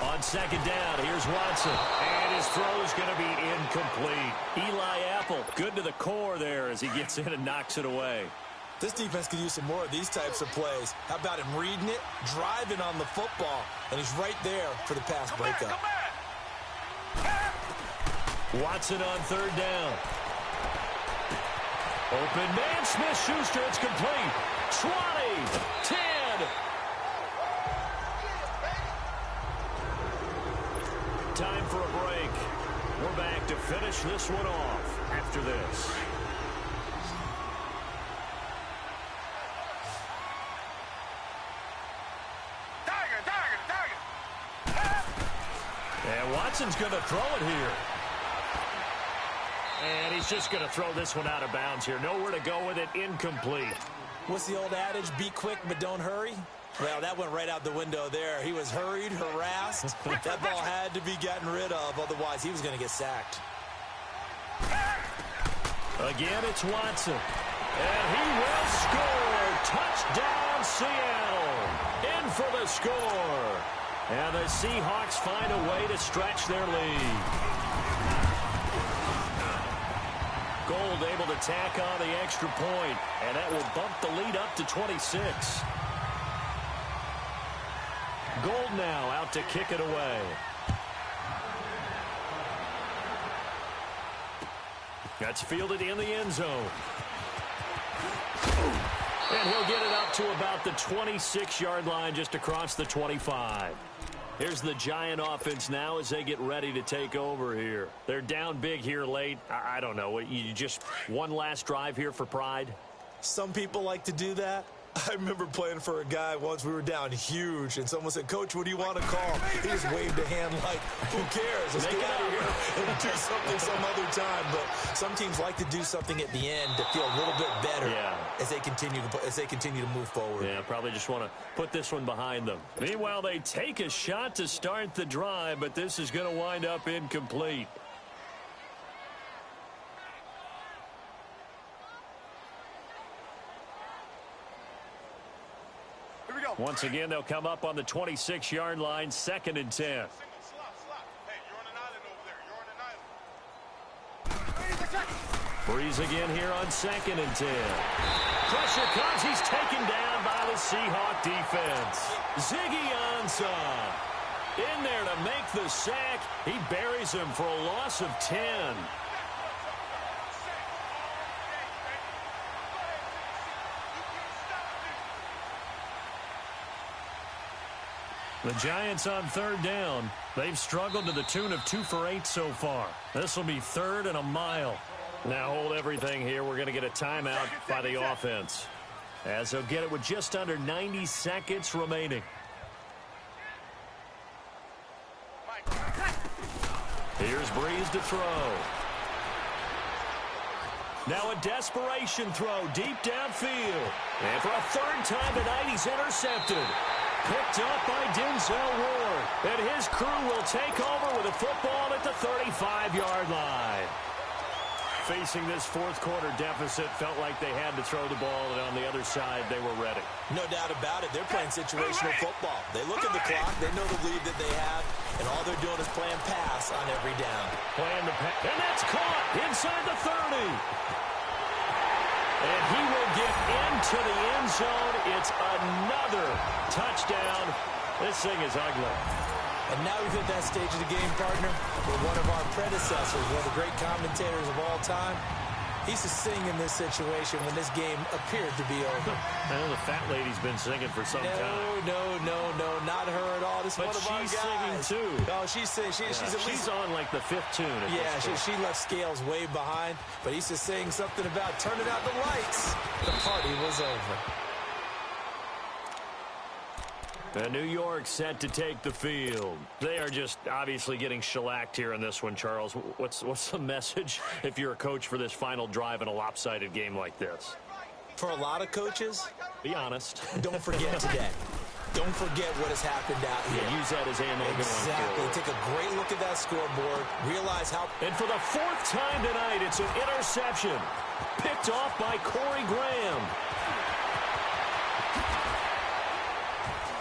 On second down, here's Watson. And his throw is going to be incomplete. Eli Apple, good to the core there as he gets in and knocks it away. This defense could use some more of these types of plays. How about him reading it, driving on the football, and he's right there for the pass breakup. Watson on third down. Open man, Smith-Schuster, it's complete. 20, 10. Time for a break. We're back to finish this one off after this. And Watson's going to throw it here. And he's just going to throw this one out of bounds here. Nowhere to go with it. Incomplete. What's the old adage? Be quick, but don't hurry. Well, that went right out the window there. He was hurried, harassed. That ball had to be gotten rid of. Otherwise, he was going to get sacked. Again, it's Watson. And he will score. Touchdown, Seattle. In for the score. And the Seahawks find a way to stretch their lead. tack on the extra point, and that will bump the lead up to 26. Gold now out to kick it away. That's fielded in the end zone. And he'll get it up to about the 26-yard line, just across the 25. Here's the Giant offense now as they get ready to take over here. They're down big here late. I don't know. You just one last drive here for pride? Some people like to do that. I remember playing for a guy once. We were down huge, and someone said, "Coach, what do you want to call?" He just waved a hand like, "Who cares? Let's get out of here and do something some other time." But some teams like to do something at the end to feel a little bit better as they continue to move forward. Yeah, probably just want to put this one behind them. Meanwhile, they take a shot to start the drive, but this is going to wind up incomplete. Once again, they'll come up on the 26-yard line, 2nd and 10. Breeze again here on 2nd and 10. Pressure comes. He's taken down by the Seahawk defense. Ziggy Ansah in there to make the sack. He buries him for a loss of 10. The Giants on 3rd down. They've struggled to the tune of 2 for 8 so far. This will be 3rd and a mile. Now hold everything here. We're going to get a timeout by the offense, as they'll get it with just under 90 seconds remaining. Here's Breeze to throw. Now a desperation throw deep downfield. And for a 3rd time tonight, he's intercepted. Picked up by Denzel Ward. And his crew will take over with a football at the 35-yard line. Facing this 4th quarter deficit, felt like they had to throw the ball, and on the other side, they were ready. No doubt about it. They're playing situational football. They look at the clock. They know the lead that they have, and all they're doing is playing pass on every down. Playing the pass, and that's caught inside the 30. And he will get into the end zone. It's another touchdown. This thing is ugly. And now we've hit that stage of the game, partner, where one of our predecessors, one of the great commentators of all time, he used to sing in this situation when this game appeared to be over. I know the fat lady's been singing for some time. No, not her at all. This is one of our guys. But she's singing too. Oh, she's she's on like the 5th tune. Yeah, she left Scales way behind, but he used to sing something about turning out the lights. The party was over. And New York set to take the field. They are just obviously getting shellacked here in this one, Charles. What's the message if you're a coach for this final drive in a lopsided game like this? For a lot of coaches, be honest. Don't forget today. Don't forget what has happened out here. Yeah, use that as ammo. Exactly. Take a great look at that scoreboard. Realize how... And for the 4th time tonight, it's an interception. Picked off by Corey Graham.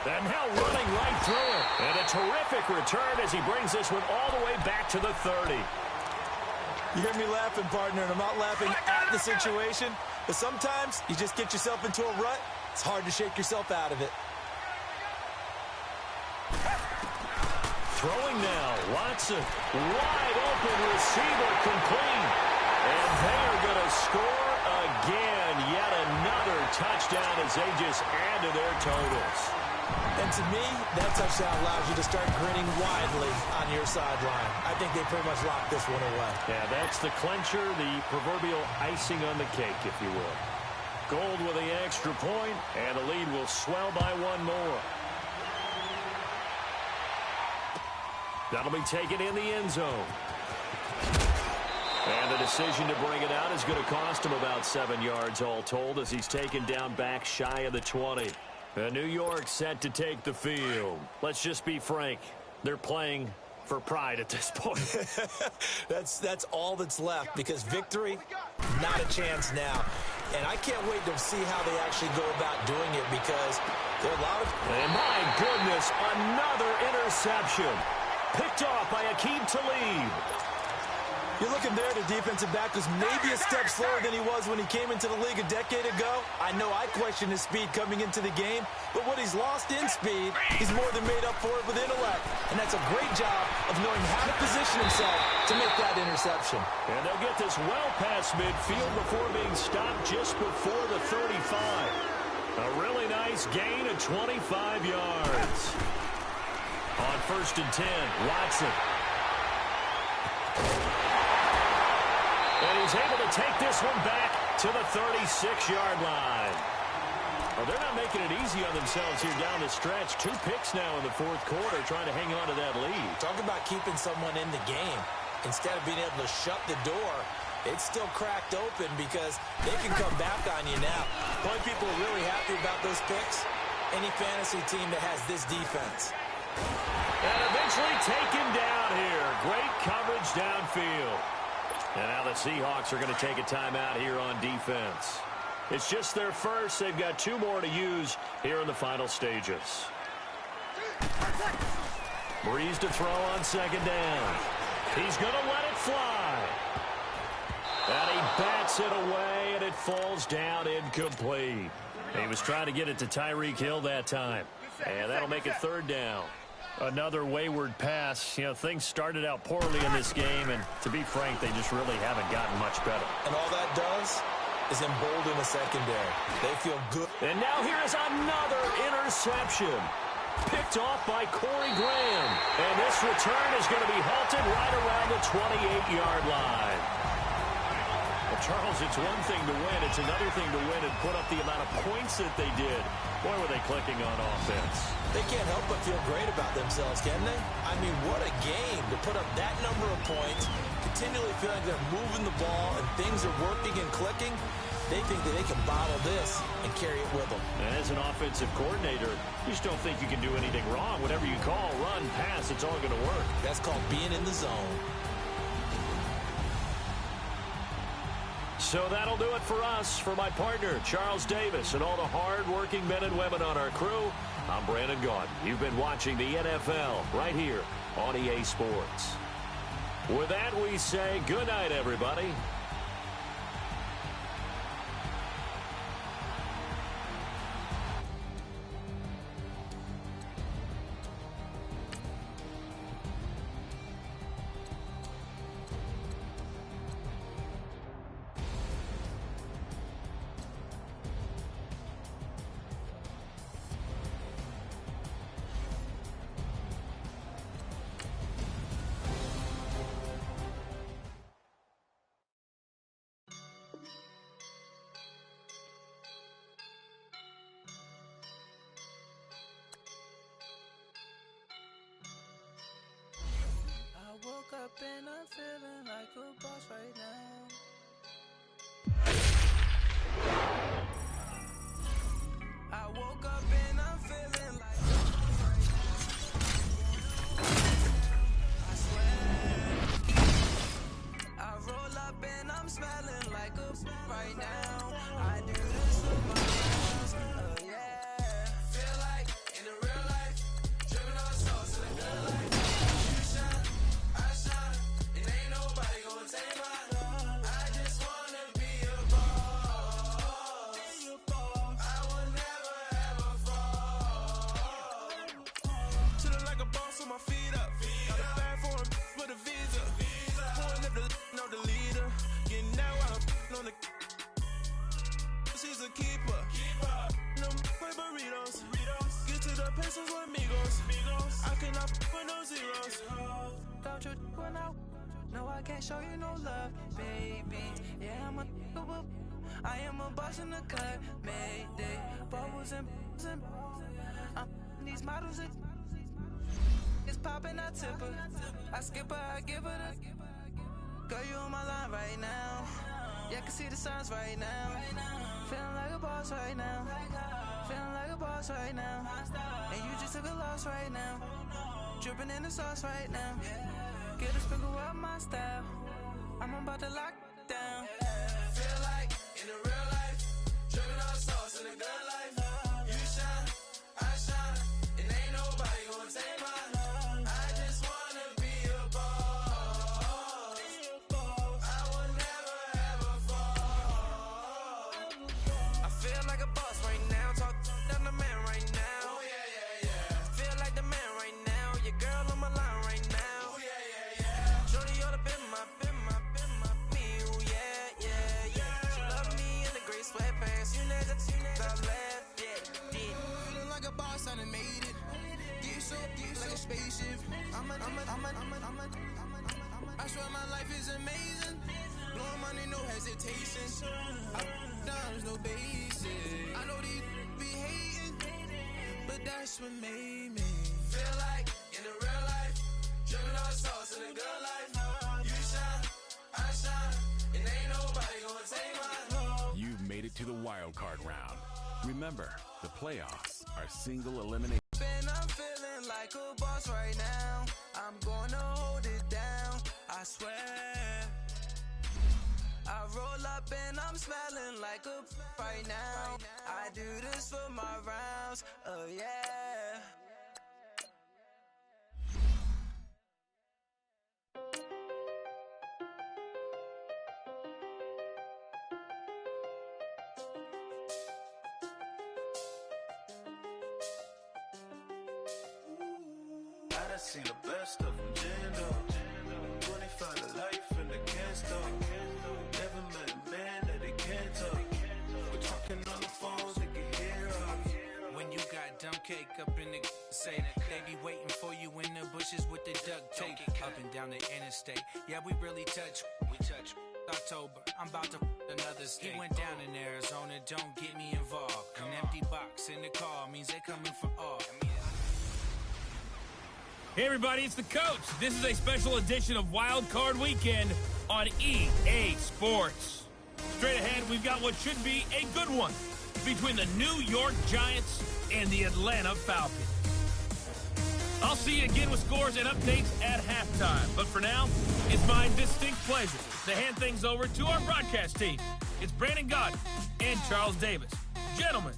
And now running right through it. And a terrific return as he brings this one all the way back to the 30. You hear me laughing, partner, and I'm not laughing at the situation. But sometimes you just get yourself into a rut. It's hard to shake yourself out of it. Throwing now. Watson. Wide open receiver complete. And they are going to score again. Yet another touchdown as they just add to their totals. And to me, that touchdown allows you to start grinning widely on your sideline. I think they pretty much locked this one away. Yeah, that's the clincher, the proverbial icing on the cake, if you will. Gold with the extra point, and the lead will swell by one more. That'll be taken in the end zone. And the decision to bring it out is going to cost him about 7 yards all told as he's taken down back shy of the 20. And New York set to take the field. Let's just be frank. They're playing for pride at this point. That's all that's left because victory, not a chance now. And I can't wait to see how they actually go about doing it because there are a lot of... And my goodness, another interception. Picked off by Aqib Talib. You're looking there, the defensive back was maybe a step slower than he was when he came into the league a decade ago. I know I questioned his speed coming into the game, but what he's lost in speed, he's more than made up for it with intellect. And that's a great job of knowing how to position himself to make that interception. And they'll get this well past midfield before being stopped just before the 35. A really nice gain of 25 yards. On 1st and 10, Watson. And he's able to take this one back to the 36-yard line. Well, they're not making it easy on themselves here down the stretch. 2 picks now in the 4th quarter, trying to hang on to that lead. Talk about keeping someone in the game. Instead of being able to shut the door, it's still cracked open because they can come back on you now. Point people are really happy about those picks. Any fantasy team that has this defense. And eventually taken down here. Great coverage downfield. And now the Seahawks are going to take a timeout here on defense. It's just their first. They've got 2 more to use here in the final stages. Breeze to throw on 2nd down. He's going to let it fly. And he bats it away, and it falls down incomplete. He was trying to get it to Tyreek Hill that time. And that'll make it 3rd down. Another wayward pass. You know, things started out poorly in this game, and to be frank, they just really haven't gotten much better. And all that does is embolden the secondary. They feel good. And now here is another interception. Picked off by Corey Graham. And this return is going to be halted right around the 28-yard line. Well, Charles, it's one thing to win. It's another thing to win and put up the amount of points that they did. Boy, were they clicking on offense. They can't help but feel great about themselves, can they? I mean, what a game to put up that number of points, continually feeling they're moving the ball and things are working and clicking. They think that they can bottle this and carry it with them. And as an offensive coordinator, you just don't think you can do anything wrong. Whatever you call, run, pass, it's all going to work. That's called being in the zone. So that'll do it for us. For my partner, Charles Davis, and all the hard-working men and women on our crew, I'm Brandon Gaudin. You've been watching the NFL right here on EA Sports. With that, we say good night, everybody. Woke up and I'm feeling like a boss right now. I woke up and I'm feeling like a boss right now. I swear. I roll up and I'm smelling like a boss right now. I do this with my eyes. Oh yeah. Feel like in the real life, dripping on sauce in the good life. She's a keeper. No burritos. Get to the pesos with amigos. I cannot with no zeros. Don't you when no, I can't show you no love, baby. Yeah, I am a boss in the cut, Mayday. Bubbles and these models. It's popping, I tip her. I skip her, I give her the. Girl, you on my line right now. Yeah, I can see the signs right now. Feeling like a boss right now. Feeling like a boss right now. And you just took a loss right now. Dripping in the sauce right now. Get a sprinkle up my style. I'm about to lock down. Feel like in the real life, dripping on sauce in the good life. You shine, I shine, and ain't nobody gonna take my love. I just wanna be a boss. like a boss right now. Talk down the man right now. Oh, yeah. Feel like the man right now. Your girl on my line right now. Oh, yeah. Shorty all up in my, me. Oh, yeah. She love me in the gray sweatpants. You never left, yeah. Feeling like a boss, I done made it. Get so like a spaceship. I swear my life is amazing. Blowing money, no hesitation. Dimes, no basic. I know these be hating, but that's what made me feel like in the real life, dripping all sauce in the good life. You shine, I shine, and ain't nobody gonna take mine. You've made it to the wild card round. Remember, the playoffs are single elimination. I'm feeling like a boss right now. I'm gonna hold it down, I swear. I roll up and I'm smelling like a right now. I do this for my rounds, oh yeah. I done seen the best of them, jammed up. 25 to life and they can't stop. Never met a man that they can't talk. We're talking on the phones, they can hear us. When you got dumb cake up in the say that they be waiting for you in the bushes with the duct tape up and down the interstate. Yeah, we really touch. We touch. October, I'm about to another state. He went down in Arizona, don't get me involved. An empty box in the car means they coming for all. Hey everybody, it's the coach. This is a special edition of Wild Card Weekend on EA Sports. Straight ahead, we've got what should be a good one between the New York Giants and the Atlanta Falcons. I'll see you again with scores and updates at halftime. But for now, it's my distinct pleasure to hand things over to our broadcast team. It's Brandon Gott and Charles Davis. Gentlemen.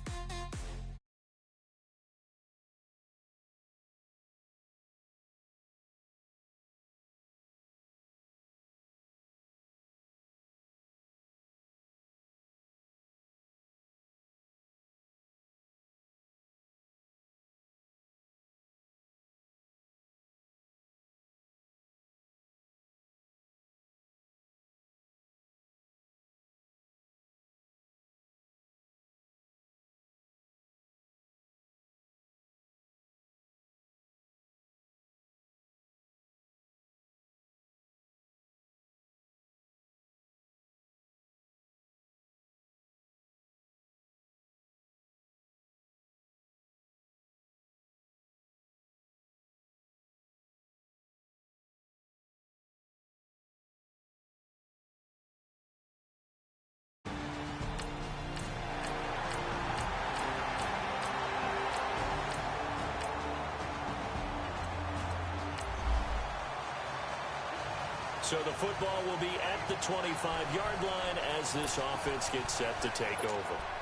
So the football will be at the 25-yard line as this offense gets set to take over.